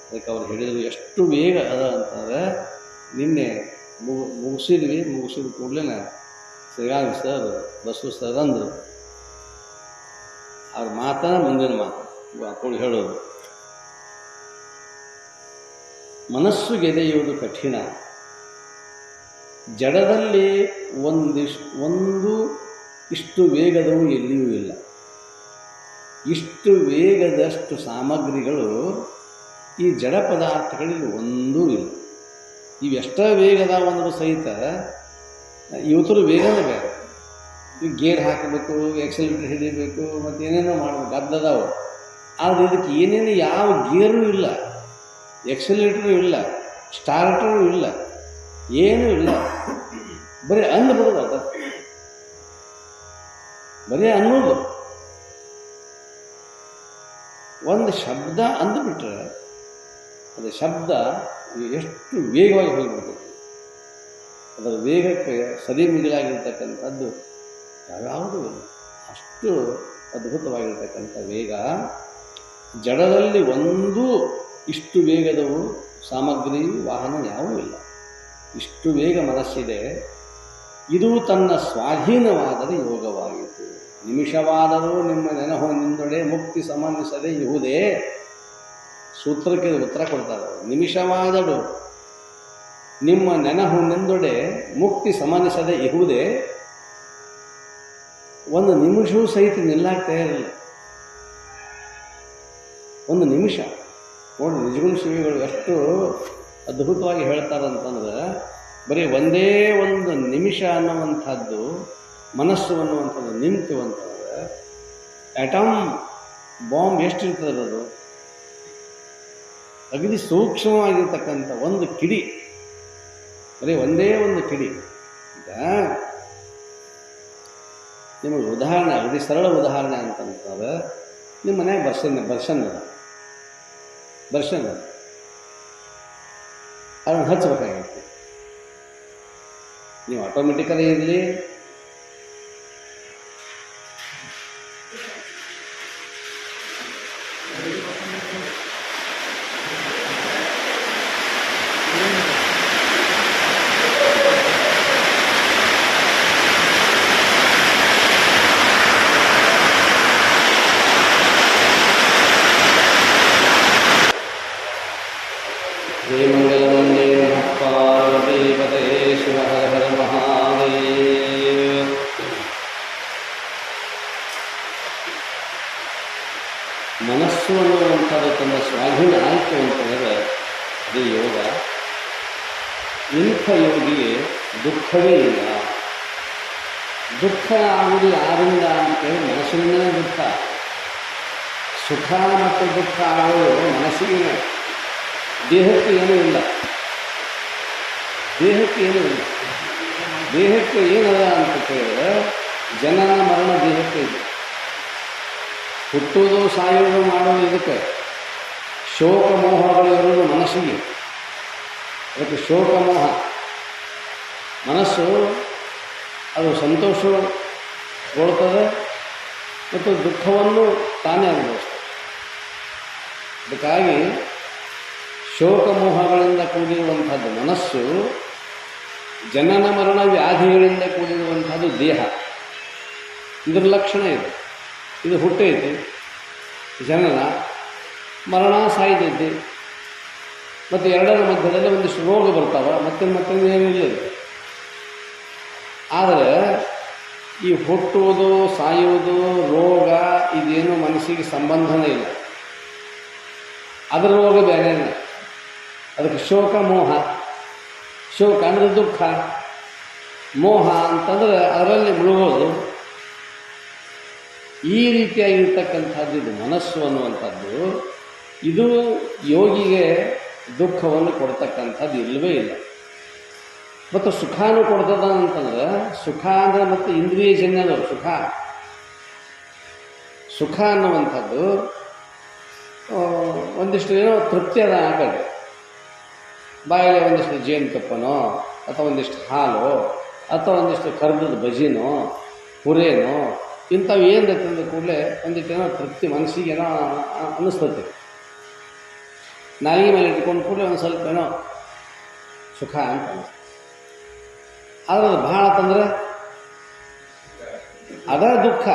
ಅದಕ್ಕೆ ಅವ್ರು ಹೇಳಿದರು ಎಷ್ಟು ವೇಗ ಅದ ಅಂತಂದರೆ, ನಿನ್ನೆ ಮುಗಿಸಿದ ಕೂಡಲೇ ಶ್ರೀರಾಮ್ ಸರ್, ಬಸವ ಸರ್ ಅಂದರು. ಅವ್ರ ಮಾತನ್ನ ಮುಂದಿನ ಮಾತು ಹಾಕೊಂಡು ಹೇಳೋದು, ಮನಸ್ಸು ಗೆದೆಯುವುದು ಕಠಿಣ, ಜಡದಲ್ಲಿ ಒಂದು ಇಷ್ಟು ವೇಗದವು ಎಲ್ಲಿಯೂ ಇಲ್ಲ. ಇಷ್ಟು ವೇಗದಷ್ಟು ಸಾಮಗ್ರಿಗಳು ಈ ಜಡ ಪದಾರ್ಥಗಳಲ್ಲಿ ಒಂದೂ ಇಲ್ಲ. ಇವೆಷ್ಟೇ ವೇಗದ ಒಂದು ಸಹಿತ ಇವತ್ತರ ವೇಗನೇ ಬೇರೆ. ಈಗ ಗೇರ್ ಹಾಕಬೇಕು, ಎಕ್ಸಲೇಟರ್ ಹಿಡಿಬೇಕು, ಮತ್ತು ಏನೇನೋ ಮಾಡಬೇಕು, ಗದ್ದದಾವು. ಆದರೆ ಇದಕ್ಕೆ ಏನೇನು ಯಾವ ಗೇರೂ ಇಲ್ಲ, ಎಕ್ಸಲೇಟರು ಇಲ್ಲ, ಸ್ಟಾರ್ಟರು ಇಲ್ಲ, ಏನೂ ಇಲ್ಲ. ಬರೀ ಅಂದ್ಬಿಡೋದು. ಅದ ಬರೀ ಅನ್ನೋದು. ಒಂದು ಶಬ್ದ ಅಂದುಬಿಟ್ರೆ ಅದು ಶಬ್ದ ಎಷ್ಟು ವೇಗವಾಗಿ ಹೋಗಿಬಿಡ್ತದೆ. ಅದರ ವೇಗಕ್ಕೆ ಸರಿ ಮಿಗಿಲಾಗಿರ್ತಕ್ಕಂಥದ್ದು ಯಾವ್ಯಾವುದೂ ಇಲ್ಲ. ಅಷ್ಟು ಅದ್ಭುತವಾಗಿರ್ತಕ್ಕಂಥ ವೇಗ. ಜಡದಲ್ಲಿ ಒಂದು ಇಷ್ಟು ವೇಗದವು ಸಾಮಗ್ರಿ, ವಾಹನ ಯಾವೂ ಇಲ್ಲ. ಇಷ್ಟು ವೇಗ ಮನಸ್ಸಿದೆ. ಇದು ತನ್ನ ಸ್ವಾಧೀನವಾದರೆ ಯೋಗವಾಯಿತು. ನಿಮಿಷವಾದರೂ ನಿಮ್ಮ ನೆನಹು ನಿಂದೊಡೆ ಮುಕ್ತಿ ಸಂಬಂಧಿಸದೆ ಇಹುದೇ. ಸೂತ್ರಕ್ಕೆ ಉತ್ತರ ಕೊಡ್ತಾರೆ. ನಿಮಿಷವಾದರೂ ನಿಮ್ಮ ನೆನಹು ನಿಂದೊಡೆ ಮುಕ್ತಿ ಸಂಬಂಧಿಸದೆ ಇಹುದೇ. ಒಂದು ನಿಮಿಷವೂ ಸಹಿತ ನಿಲ್ಲಾಗ್ತಾ ಇರಲಿಲ್ಲ. ಒಂದು ನಿಮಿಷ ನೋಡಿ, ನಿಜಗುಣ ಶಿವಿಗಳು ಎಷ್ಟು ಅದ್ಭುತವಾಗಿ ಹೇಳ್ತಾರಂತಂದ್ರೆ, ಬರೀ ಒಂದೇ ಒಂದು ನಿಮಿಷ ಅನ್ನುವಂಥದ್ದು, ಮನಸ್ಸು ಅನ್ನುವಂಥದ್ದು ನಿಂತು ಅಂತಂದ್ರೆ, ಆಟಮ್ ಬಾಂಬ್ ಎಷ್ಟಿರ್ತದೆ ಅದು, ಅಗದಿ ಸೂಕ್ಷ್ಮವಾಗಿರ್ತಕ್ಕಂಥ ಒಂದು ಕಿಡಿ, ಬರೀ ಒಂದೇ ಒಂದು ಕಿಡಿ. ಈಗ ನಿಮಗೆ ಉದಾಹರಣೆ, ಅಗದಿ ಸರಳ ಉದಾಹರಣೆ ಅಂತಂತಂದ್ರೆ, ನಿಮ್ಮ ಮನ್ಯಾಗ ಬರ್ಷನ್ ಅದನ್ನು ಹಚ್ಚಬೇಕಾಗಿತ್ತು. ನೀವು ಆಟೋಮೆಟಿಕಲಿ ಇರಲಿ, ಮನಸ್ಸು ಅನ್ನುವಂಥದ್ದು ತನ್ನ ಸ್ವಾಧೀನ ಆಯಿತು ಅಂತಂದರೆ ಅದು ಯೋಗ. ಇಂಥ ಯೋಗಿಗೆ ದುಃಖವೇ ಇಲ್ಲ. ದುಃಖ ಆಗುವುದು ಯಾರಿಂದ ಅಂತೇಳಿ ಮನಸ್ಸಿನಿಂದಲೇ ದುಃಖ. ಸುಖ ಮತ್ತು ದುಃಖ ಆಗೋದು ಮನಸ್ಸಿಗೆ. ದೇಹಕ್ಕೆ ಏನೂ ಇಲ್ಲ. ದೇಹಕ್ಕೆ ಏನೂ ಇಲ್ಲ. ದೇಹಕ್ಕೆ ಏನದ ಅಂತ ಕೇಳಿದ್ರೆ ಜನನ ಮರಣ ದೇಹಕ್ಕೆ ಇದೆ. ಹುಟ್ಟುವುದು ಸಾಯುವುದು ಮಾಡೋದು ಇದಕ್ಕೆ. ಶೋಕ ಮೋಹಗಳು ಇರೋದು ಮನಸ್ಸಿಗೆ. ಅದಕ್ಕೆ ಶೋಕ ಮೋಹ. ಮನಸ್ಸು ಅದು ಸಂತೋಷಗೊಳ್ತದೆ ಮತ್ತು ದುಃಖವನ್ನು ತಾನೇ ಅನುಭವಿಸ್ತದೆ. ಅದಕ್ಕಾಗಿ ಶೋಕ ಮೋಹಗಳಿಂದ ಕೂಡಿರುವಂಥದ್ದು ಮನಸ್ಸು, ಜನನ ಮರಣ ವ್ಯಾಧಿಗಳಿಂದ ಕೂಡಿರುವಂಥದ್ದು ದೇಹ. ಇದರ ಲಕ್ಷಣ ಇದೆ. ಇದು ಹುಟ್ಟೈತಿ, ಜನನ ಮರಣ ಸಾಯ್ತೈತಿ, ಮತ್ತು ಎರಡರ ಮಧ್ಯದಲ್ಲಿ ಒಂದಿಷ್ಟು ರೋಗ ಬರ್ತಾವೆ, ಮತ್ತೆ ಏನಿಲ್ಲ. ಆದರೆ ಈ ಹುಟ್ಟುವುದು ಸಾಯುವುದು ರೋಗ ಇದೇನು ಮನಸ್ಸಿಗೆ ಸಂಬಂಧನೇ ಇಲ್ಲ. ಅದರ ರೋಗ ಬೇರೆ ಇಲ್ಲ. ಅದಕ್ಕೆ ಶೋಕ ಮೋಹ. ಶೋಕ ಅಂದರೆ ದುಃಖ, ಮೋಹ ಅಂತಂದರೆ ಅದರಲ್ಲಿ ಮುಳುಗೋದು. ಈ ರೀತಿಯಾಗಿರ್ತಕ್ಕಂಥದ್ದು ಇದು ಮನಸ್ಸು ಅನ್ನುವಂಥದ್ದು. ಇದು ಯೋಗಿಗೆ ದುಃಖವನ್ನು ಕೊಡ್ತಕ್ಕಂಥದ್ದು ಇಲ್ಲವೇ ಇಲ್ಲ. ಮತ್ತು ಸುಖಾನು ಕೊಡ್ತದ ಅಂತಂದ್ರೆ, ಸುಖ ಅಂದರೆ ಮತ್ತು ಇಂದ್ರಿಯಜನ್ಯದ ಸುಖ. ಸುಖ ಅನ್ನುವಂಥದ್ದು ಒಂದಿಷ್ಟು ಏನೋ ತೃಪ್ತಿ ಅದ ಆಗಲಿ. ಬಾಯಲ್ಲಿ ಒಂದಿಷ್ಟು ಜೇನುತುಪ್ಪನೋ ಅಥವಾ ಒಂದಿಷ್ಟು ಹಾಲು ಅಥವಾ ಒಂದಿಷ್ಟು ಕರ್ದದ ಬಜಿನೋ ಪುರೇನೋ ಇಂಥವು ಏನು ತಂದ ಕೂಡಲೇ ಒಂದಿಷ್ಟು ಏನೋ ತೃಪ್ತಿ ಮನಸ್ಸಿಗೆ ಏನೋ ಅನ್ನಿಸ್ತದೆ. ನಾಲಿಗೆ ಮೇಲೆ ಇಟ್ಕೊಂಡು ಕೂಡಲೇ ಒಂದು ಸ್ವಲ್ಪ ಏನೋ ಸುಖ ಅಂತ ಅನಿಸ್ತದೆ. ಆದರೆ ಅದು ಭಾಳ ತಂದರೆ ಅದ ದುಃಖ.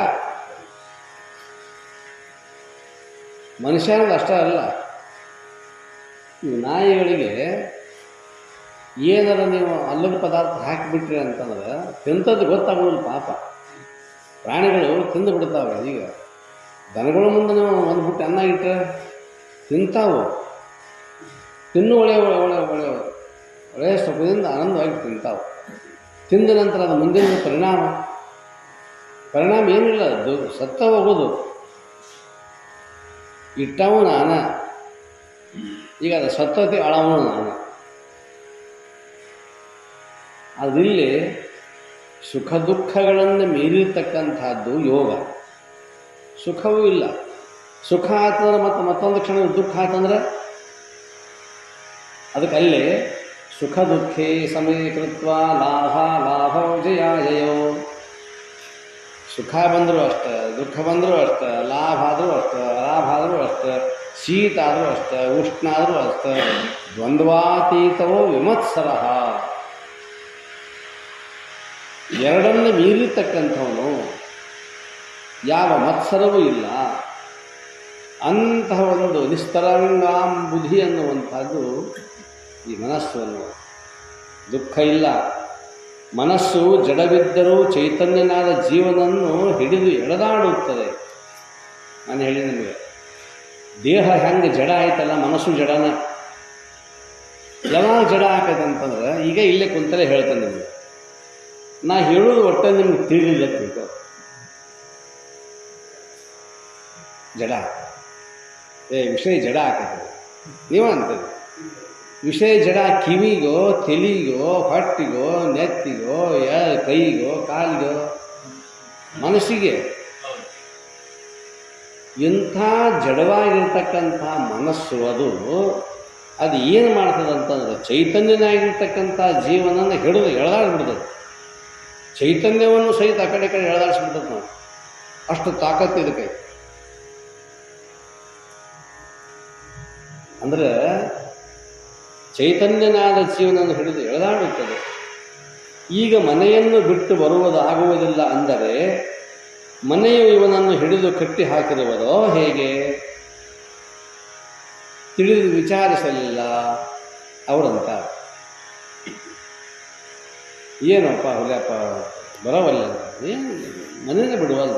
ಮನುಷ್ಯನಿಗೆ ಅಷ್ಟೇ ಅಲ್ಲ, ಈ ನಾಯಿಗಳಿಗೆ ಏನಾರ ನೀವು ಅಲ್ಲದ ಪದಾರ್ಥ ಹಾಕಿಬಿಟ್ರಿ ಅಂತಂದ್ರೆ ತಿಂಥದ್ದು ಗೊತ್ತಾಗೋದಿಲ್ಲ ಪಾಪ. ಪ್ರಾಣಿಗಳು ತಿಂದು ಬಿಡ್ತಾವೆ. ಈಗ ದನಗಳ ಮುಂದೆ ನೀವು ಒಂದು ಬುಟ್ಟಿ ಅನ್ನ ಇಟ್ಟರೆ ತಿಂತಾವು. ತಿನ್ನು ಒಳ್ಳೆಯ ಸುಖದಿಂದ ಆನಂದವಾಗಿ ತಿಂತಾವೆ. ತಿಂದ ನಂತರ ಅದು ಮುಂದಿನ ಪರಿಣಾಮ ಏನಿಲ್ಲ, ಅದು ಸತ್ತ ಹೋಗೋದು. ಇಟ್ಟವು ನಾನ, ಈಗ ಅದು ಸತ್ತತಿ ಅಳವನು ನಾನು. ಅದಿಲ್ಲಿ ಸುಖ ದುಃಖಗಳನ್ನು ಮೀರಿರ್ತಕ್ಕಂಥದ್ದು ಯೋಗ. ಸುಖವೂ ಇಲ್ಲ. ಸುಖ ಆತಂದ್ರೆ ಮತ್ತೊಂದು ಕ್ಷಣ ದುಃಖ ಆತಂದ್ರೆ ಅದಕ್ಕಲ್ಲೇ ಸುಖ ದುಃಖೇ ಸಮೀಕೃತ್ವ ಲಾಭೋ ಜಯೋ. ಸುಖ ಬಂದರೂ ಅಷ್ಟೆ, ದುಃಖ ಬಂದರೂ ಅಷ್ಟೆ, ಲಾಭ ಆದರೂ ಅಷ್ಟೆ, ಶೀತ ಆದರೂ ಅಷ್ಟೆ, ಉಷ್ಣ ಆದರೂ ಅಷ್ಟೆ. ದ್ವಂದ್ವಾತೀತವೋ ವಿಮತ್ಸರ. ಎರಡನ್ನು ಮೀರಿರ್ತಕ್ಕಂಥವನು, ಯಾವ ಮತ್ಸರವೂ ಇಲ್ಲ. ಅಂತಹ ಒಂದು ನಿಸ್ತರಂಗಾಂಬುಧಿ ಅನ್ನುವಂಥದ್ದು ಈ ಮನಸ್ಸು ಅನ್ನುವ. ದುಃಖ ಇಲ್ಲ. ಮನಸ್ಸು ಜಡವಿದ್ದರೂ ಚೈತನ್ಯನಾದ ಜೀವನನ್ನು ಹಿಡಿದು ಎಳೆದಾಡುತ್ತದೆ. ನಾನು ಹೇಳಿ ನಿಮಗೆ, ದೇಹ ಹೆಂಗೆ ಜಡ ಆಯ್ತಲ್ಲ, ಮನಸ್ಸು ಜಡನ. ಯಾವಾಗ ಜಡ ಆಕೈತಂತಂದ್ರೆ ಈಗ ಇಲ್ಲೇ ಕುಂತಲೇ ಹೇಳ್ತೇನೆ ನಿಮಗೆ. ನಾ ಹೇಳೋದು ಒಟ್ಟೆ ನಿಮ್ಗೆ ತಿಳಿಲಿಲ್ಲ ತಿಳ್ಕೊ. ಜಡ ವಿಷಯ ಜಡ ಆಕೈತೆ ನೀವ ಅಂತೀರಿ. ವಿಷಯ ಜಡ ಕಿವಿಗೋ, ತಲೆಗೋ, ಹೊಟ್ಟಿಗೋ, ನೆತ್ತಿಗೋ, ಕೈಗೋ, ಕಾಲಿಗೋ, ಮನಸ್ಸಿಗೆ. ಇಂಥ ಜಡವಾಗಿರ್ತಕ್ಕಂಥ ಮನಸ್ಸು ಅದು ಏನು ಮಾಡ್ತದಂತಂದ್ರೆ ಚೈತನ್ಯನಾಗಿರ್ತಕ್ಕಂಥ ಜೀವನನ ಹಿಡಿದು ಎಳೆದಾಡ್ಬಿಡ್ತದೆ. ಚೈತನ್ಯವನ್ನು ಸಹಿತ ಆ ಕಡೆ ಎಳೆದಾಡಿಸ್ಬಿಡ್ತದೆ. ನಾವು ಅಷ್ಟು ತಾಕತ್ತು ಇದಕ್ಕೆ. ಅಂದರೆ ಚೈತನ್ಯನಾದ ಜೀವನವನ್ನು ಹಿಡಿದು ಎಳೆದಾಡುತ್ತದೆ. ಈಗ ಮನೆಯನ್ನು ಬಿಟ್ಟು ಬರುವುದಾಗುವುದಿಲ್ಲ ಅಂದರೆ ಮನೆಯು ಇವನನ್ನು ಹಿಡಿದು ಕಟ್ಟಿ ಹಾಕಿರುವುದೋ ಹೇಗೆ? ತಿಳಿದು ವಿಚಾರಿಸಲಿಲ್ಲ ಅವರಂತ. ಏನಪ್ಪ ಹುಲಿಯಪ್ಪ ಬರೋವಲ್ಲ, ಏನು ಮನೇನೆ ಬಿಡುವಲ್ಲ.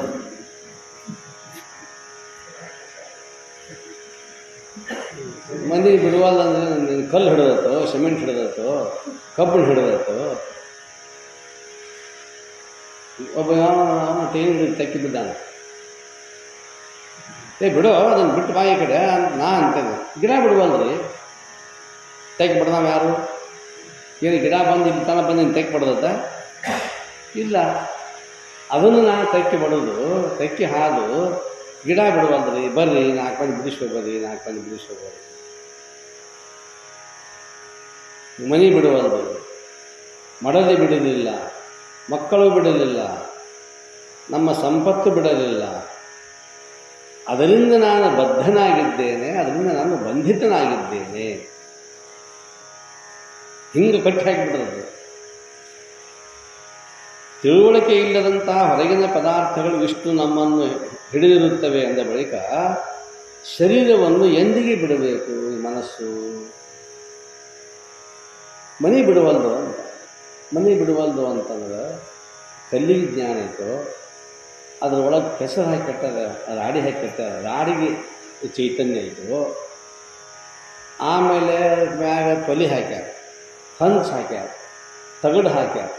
ಮನೆ ಬಿಡುವಲ್ಲ ಅಂದರೆ ಕಲ್ಲು ಹಿಡಿದತ್ತೋ, ಸಿಮೆಂಟ್ ಹಿಡಿದತ್ತೋ, ಕಬ್ಬು ಹಿಡಿದತ್ತೋ, ಒಬ್ಬ ಅವನು ಟೈಮ್ ತೆಕ್ಕಿ ಬಿದ್ದಾನೆ. ಬಿಡು ಅದನ್ನು ಬಿಟ್ಟು ಬಾಯಿ ಕಡೆ ನಾ ಅಂತೇನೆ. ಗಿಡ ಬಿಡುವಲ್ರಿ, ತೆಕ್ಕಿ ಬಿಡ್ದಾವ ಯಾರು? ಏನು ಗಿಡ ಬಂದು ಇಲ್ಲಿ ತನ ಬಂದು ತೆಕ್ಕಿ ಬಿಡ್ದತ್ತ? ಇಲ್ಲ. ಅದನ್ನು ನಾನು ತೆಕ್ಕಿ ಬಿಡೋದು, ತೆಕ್ಕಿ ಹಾದು ಗಿಡ ಬಿಡುವಲ್ರಿ. ಬರ್ರಿ 4 ಮಂದಿ ಬಿಡಿಸ್ಬೇಕು, ಬರ್ರಿ 4 ಮಂದಿ ಬಿಡಿಸ್ಬೇಕು. ಮನೆ ಬಿಡುವಲ್ದು, ಮಡದಿ ಬಿಡಲಿಲ್ಲ, ಮಕ್ಕಳು ಬಿಡಲಿಲ್ಲ, ನಮ್ಮ ಸಂಪತ್ತು ಬಿಡಲಿಲ್ಲ. ಅದರಿಂದ ನಾನು ಬದ್ಧನಾಗಿದ್ದೇನೆ, ಅದರಿಂದ ನಾನು ಬಂಧಿತನಾಗಿದ್ದೇನೆ. ಹಿಂಗೆ ಕಟ್ಟಿ ಹಾಕಿಬಿಡೋದು. ತಿಳುವಳಿಕೆ ಇಲ್ಲದಂತಹ ಹೊರಗಿನ ಪದಾರ್ಥಗಳು ಇಷ್ಟು ನಮ್ಮನ್ನು ಹಿಡಿದಿರುತ್ತವೆ ಅಂದ ಬಳಿಕ ಶರೀರವನ್ನು ಎಂದಿಗೆ ಬಿಡಬೇಕು? ಈ ಮನಸ್ಸು ಮನೆ ಬಿಡುವಲ್ದು ಅಂತ. ಮನೆ ಬಿಡುವಲ್ದು ಅಂತಂದ್ರೆ ಕಲ್ಲಿಗೆ ಜ್ಞಾನ ಇತ್ತು, ಅದರೊಳಗೆ ಕೆಸರು ಹಾಕಿ ಕಟ್ಟಾರೆ, ರಾಡಿ ಹಾಕಿ ಕಟ್ಟಾರೆ, ರಾಡಿಗೆ ಚೈತನ್ಯ ಇತ್ತು. ಆಮೇಲೆ ಮ್ಯಾಗ ತೊಲಿ ಹಾಕ್ಯಾರ, ಹಂಚು ಹಾಕ್ಯಾರ, ತಗಡು ಹಾಕ್ಯಾರ,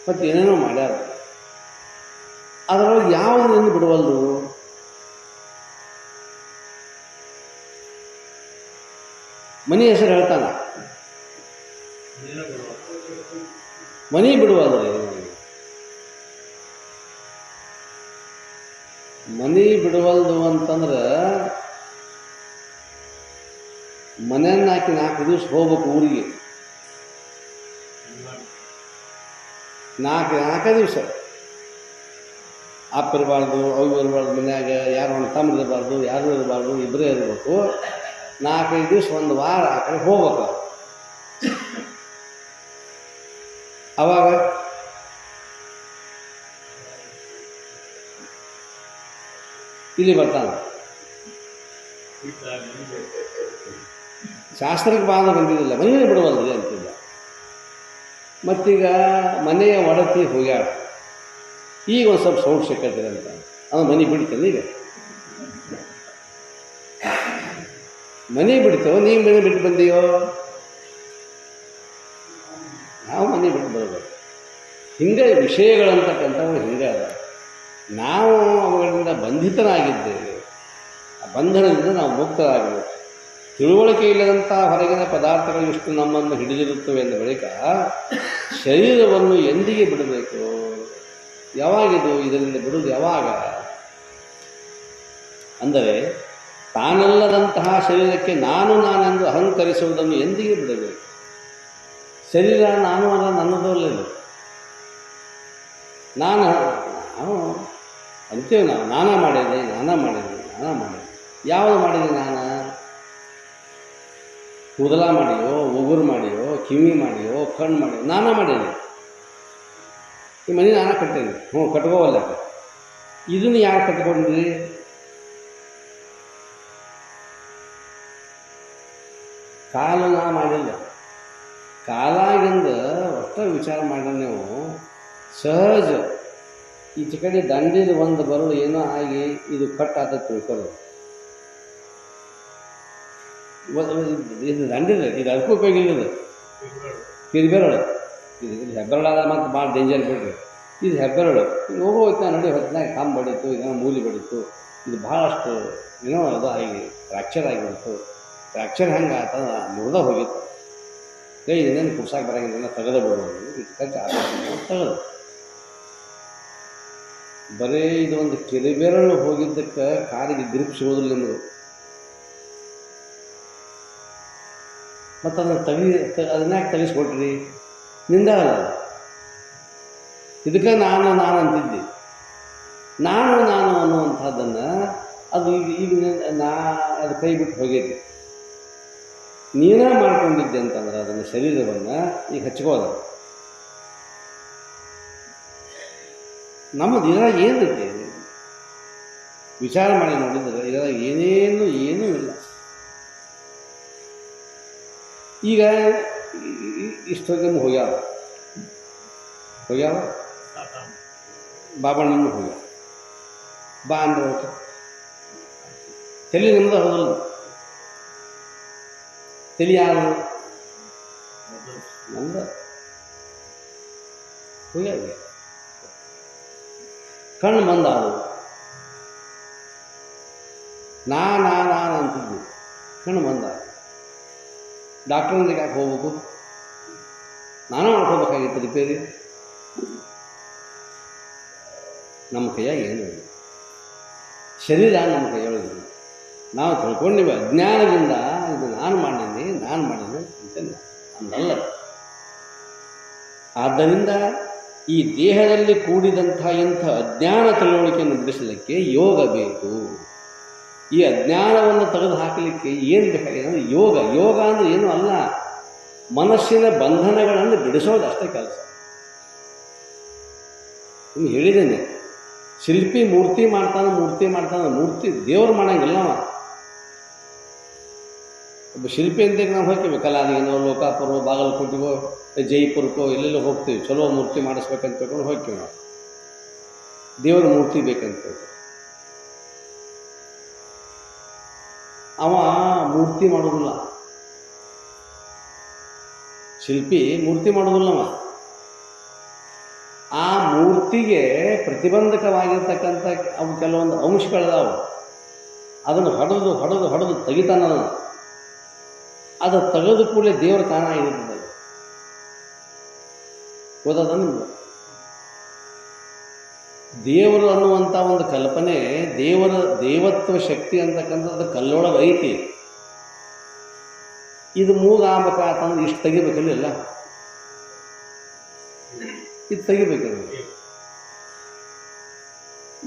ಮತ್ತು ಏನೇನೋ ಮಾಡ್ಯಾರ. ಅದರೊಳಗೆ ಯಾವುದನ್ನು ಬಿಡುವಲ್ದು? ಮನೆ ಹೆಸರು ಹೇಳ್ತಾನ, ಮನೆ ಬಿಡುವಲ್ರಿ. ಮನೆ ಬಿಡುವಲ್ದು ಅಂತಂದ್ರೆ ಮನೆಯನ್ನ ಹಾಕಿ 4 ದಿವಸ ಹೋಗ್ಬೇಕು ಊರಿಗೆ. 4 ದಿವಸ ಅಪ್ಪ ಇರಬಾರ್ದು, ಅವು ಇರಬಾರ್ದು, ಮನ್ಯಾಗ ಯಾರು ಒಂದು ತಮ್ಮ ಇರಬಾರ್ದು, ಯಾರು ಇರಬಾರ್ದು, ಇಬ್ಬರೇ ಇರಬೇಕು. 4-5 ದಿವಸ, 1 ವಾರ ಆ ಕಡೆ ಹೋಗ್ಬೇಕು. ಅವಾಗ ಇಲ್ಲಿ ಬರ್ತಾನೆ. ಶಾಸ್ತ್ರಕ್ಕೆ ಬಾಂಧ ಬಂದಿದ್ದಿಲ್ಲ, ಮನೆಯೇ ಬಿಡುವಲ್ರಿ ಅಂತಿಲ್ಲ. ಮತ್ತೀಗ ಮನೆಯ ಒಡತಿ ಹೋಗ್ಯಾಳ, ಈಗ ಒಂದು ಸ್ವಲ್ಪ ಸೌಂಡ್ ಸಿಕ್ಕತ್ತಿದೆ ಅಂತ ಅವನು ಮನೆ ಬಿಡ್ತಾನೆ. ಈಗ ಮನೆ ಬಿಡ್ತೇವೆ, ನೀವು ಮನೆ ಬಿಟ್ಟು ಬಂದೀಯೋ? ನಾವು ಮನೆ ಬಿಟ್ಟು ಬರಬೇಕು. ಹಿಂಗೆ ವಿಷಯಗಳಂತಕ್ಕಂಥವು ಹಿಂಗೆ ಅದ. ನಾವು ಅವುಗಳಿಂದ ಬಂಧಿತರಾಗಿದ್ದೇವೆ. ಆ ಬಂಧನದಿಂದ ನಾವು ಮುಕ್ತರಾಗಬೇಕು. ತಿಳುವಳಿಕೆ ಇಲ್ಲದಂಥ ಹೊರಗಿನ ಪದಾರ್ಥಗಳು ಇಷ್ಟು ನಮ್ಮನ್ನು ಹಿಡಿದಿರುತ್ತವೆ ಎಂದ ಬಳಿಕ ಶರೀರವನ್ನು ಎಂದಿಗೆ ಬಿಡಬೇಕು? ಯಾವಾಗಿದು? ಇದರಿಂದ ಬಿಡುವುದು ಯಾವಾಗ? ಅಂದರೆ ತಾನಲ್ಲದಂತಹ ಶರೀರಕ್ಕೆ ನಾನೆಂದು ಅಹಂಕರಿಸುವುದನ್ನು ಎಂದಿಗೆ ಬಿಡಬೇಕು? ಶರೀರ ನಾನು ಅಲ್ಲ, ನನ್ನದಲ್ಲ. ನಾನು ಅಂತೇವೆ ನಾವು. ನಾನಾ ಮಾಡಿದೆ. ಯಾವುದು ಮಾಡಿದೆ? ಕೂದಲ ಮಾಡಿಯೋ, ಉಗುರು ಮಾಡಿಯೋ, ಕಿವಿ ಮಾಡಿಯೋ, ಕಣ್ಣು ಮಾಡಿಯೋ, ನಾನಾ ಮಾಡೀನಿ. ಈ ಮನೆ ನಾನಾ ಕಟ್ಟೇನಿ. ಕಟ್ಕೋವಲ್ಲ. ಇದನ್ನು ಯಾರು ಕಟ್ಕೊಂಡ್ರಿ? ಕಾಲು ನಾ ಮಾಡಿಲ್ಲ. ಕಾಲಾಗಿಂದ ಒಟ್ಟು ವಿಚಾರ ಮಾಡಿದ್ರೆ ನೀವು ಸಹಜ ಈಚೆ ಕಡೆ ದಂಡಿದ ಒಂದು ಬರೋದು ಏನೋ ಆಗಿ ಇದು ಕಟ್ ಆದ ತಿಳ್ಕೊಳ್ಳೋದು. ಇದು ದಂಡಿದ, ಇದು ಅದಕ್ಕೂ ಉಪಯೋಗ ಇಲ್ಲದು. ಕಿರಿಬೆರಳು ಇದು ಹೆಬ್ಬೆರಳಾದ ಮತ್ತು ಭಾಳ ಡೇಂಜರ್ ಬಿಡ್ರಿ. ಇದು ಹೆಬ್ಬೆರಳು ಇದು ಹೋಗೋಯ್ತು ನೋಡಿ, ಹೊತ್ತಿನಾಗ ಕಾಂಬ್ ಬಡಿತು, ಏನೋ ಮೂಲಿ ಬಡಿತು, ಇದು ಭಾಳಷ್ಟು ಏನೋ ಅದು ಆಗಿ ಫ್ರ್ಯಾಕ್ಚರ್ ಆಗಿಬಿಡ್ತು. ಫ್ರ್ಯಾಕ್ಚರ್ ಹೆಂಗೆ ಆತ ಮುರಿದ ಹೋಗಿತ್ತು. ಇದನ್ನೇನು ಕುಡ್ಸಾಕೆ ಬರೋಂಗಿಲ್ಲ, ತೆಗೆದ ಬಿಡೋದು. ಇದು ಕಚ್ಚಿ ತೆಗೆದು ಬರೀ ಇದು ಒಂದು ಕಿರಿಬೆರಳು ಹೋಗಿದ್ದಕ್ಕೆ ಕಾಲಿಗೆ ಗ್ರಿಪ್ ಸಿಗೋದಿಲ್ಲ ನಿಮ್ಮದು. ಮತ್ತು ಅದನ್ನ ತೆಗಿಸ್ಕೊಟ್ರಿ ನಿಂದಾಗಲ್ಲ. ಇದಕ್ಕೆ ನಾನು ಅಂತಿದ್ದೆ. ನಾನು ಅನ್ನುವಂಥದ್ದನ್ನು ಅದು ಈಗ ಅದು ಕೈ ಬಿಟ್ಟು ಹೋಗೈತಿ. ನೀನೇ ಮಾಡ್ಕೊಂಡಿದ್ದೆ ಅಂತಂದ್ರೆ ಅದನ್ನು ಶರೀರವನ್ನು ಈಗ ಹಚ್ಕೋದ. ನಮ್ಮದು ಇದ್ರಾಗ ಏನೈತೆ ವಿಚಾರ ಮಾಡಿ ನೋಡಿದ್ರೆ ಇದ್ರಾಗ ಏನೂ ಇಲ್ಲ. ಈಗ ಇಷ್ಟೊಂದು ಹೋಗ್ಯಾವ ಬಾಬಣ್ಣನ ಹೋಗ್ಯಾವ. ಬಾ ಅಂದ್ರೆ ಓಕೆ. ತಲೆ ನಿಮ್ದು ಹೌದಲ್ಲ? ತಲೆ ಯಾರು? ನಮ್ದು ಹೋಗ್ಯಾವ. ಕಣ್ಣು ಬಂದಾದವು. ನಾನು ಅಂತಿದ್ವಿ, ಕಣ್ಣು ಬಂದ. ಡಾಕ್ಟ್ರಿಂದ ಯಾಕೆ ಹೋಗ್ಬೇಕು? ನಾನೇ ಮಾಡ್ಕೋಬೇಕಾಗಿತ್ತು ರಿಪೇರಿ. ನಮ್ಮ ಕೈಯಾಗಿ ಏನು ಇಲ್ಲ, ಶರೀರ ನಮ್ಮ ಕೈಯೊಳಗಿಲ್ಲ. ನಾವು ತಿಳ್ಕೊಂಡಿವಿ ಅಜ್ಞಾನದಿಂದ, ಇದು ನಾನು ಮಾಡೀನಿ ಅಂತೇನೆ ಅಂದಲ್ಲ. ಆದ್ದರಿಂದ ಈ ದೇಹದಲ್ಲಿ ಕೂಡಿದಂಥ ಇಂಥ ಅಜ್ಞಾನ ತಿಳುವಳಿಕೆಯನ್ನು ಬಿಡಿಸಲಿಕ್ಕೆ ಯೋಗ ಬೇಕು. ಈ ಅಜ್ಞಾನವನ್ನು ತೆಗೆದು ಹಾಕಲಿಕ್ಕೆ ಏನು ಬೇಕಾಗಿದೆ ಅಂದರೆ ಯೋಗ. ಯೋಗ ಅಂದರೆ ಏನೂ ಅಲ್ಲ, ಮನಸ್ಸಿನ ಬಂಧನಗಳನ್ನು ಬಿಡಿಸೋದು ಅಷ್ಟೇ ಕೆಲಸ. ನಿಮ್ಗೆ ಹೇಳಿದ್ದೇನೆ, ಶಿಲ್ಪಿ ಮೂರ್ತಿ ಮಾಡ್ತಾನೆ. ಮೂರ್ತಿ ದೇವರು ಮಾಡಂಗಿಲ್ಲವ. ಒಬ್ಬ ಶಿಲ್ಪಿ ಅಂತ ನಾವು ಹೋಗ್ತೀವಿ, ಕಲಾದಿಗೋ, ಲೋಕಾಪುರ, ಬಾಗಲಕೋಟೆಗೋ, ಜೈಪುರಕ್ಕೋ ಎಲ್ಲೆಲ್ಲೋ ಹೋಗ್ತೀವಿ. ಚಲೋ ಮೂರ್ತಿ ಮಾಡಿಸ್ಬೇಕಂತ ತಿಳ್ಕೊಂಡು ಹೋಗ್ತೀವಿ. ನಾವು ದೇವರ ಮೂರ್ತಿ ಬೇಕಂತ ಅವ ಮೂರ್ತಿ ಮಾಡೋದಿಲ್ಲ. ಶಿಲ್ಪಿ ಮೂರ್ತಿ ಮಾಡೋದಿಲ್ಲವ. ಆ ಮೂರ್ತಿಗೆ ಪ್ರತಿಬಂಧಕವಾಗಿರ್ತಕ್ಕಂಥ ಅವು ಕೆಲವೊಂದು ಅಂಶಗಳಿದಾವೆ. ಅದನ್ನು ಹೊಡೆದು ತೆಗಿತಾನ. ಅದು ತೆಗೆದು ಕೂಡಲೇ ದೇವರ ತಾನಾಗಿರ್ತದೆ. ಗೊತ್ತಾದ ನಿಮ್ಗೆ? ದೇವರು ಅನ್ನುವಂಥ ಒಂದು ಕಲ್ಪನೆ, ದೇವತ್ವ ಶಕ್ತಿ ಅಂತಕ್ಕಂಥದ್ದು ಕಲ್ಲೊಳಗೆ ಐತಿ. ಇದು ಮೂಗಾಗಬೇಕಾತಂದ್ರೆ ಇಷ್ಟು ತೆಗಿಬೇಕಲ್ಲ, ಇದು ತೆಗಿಬೇಕಲ್ಲ.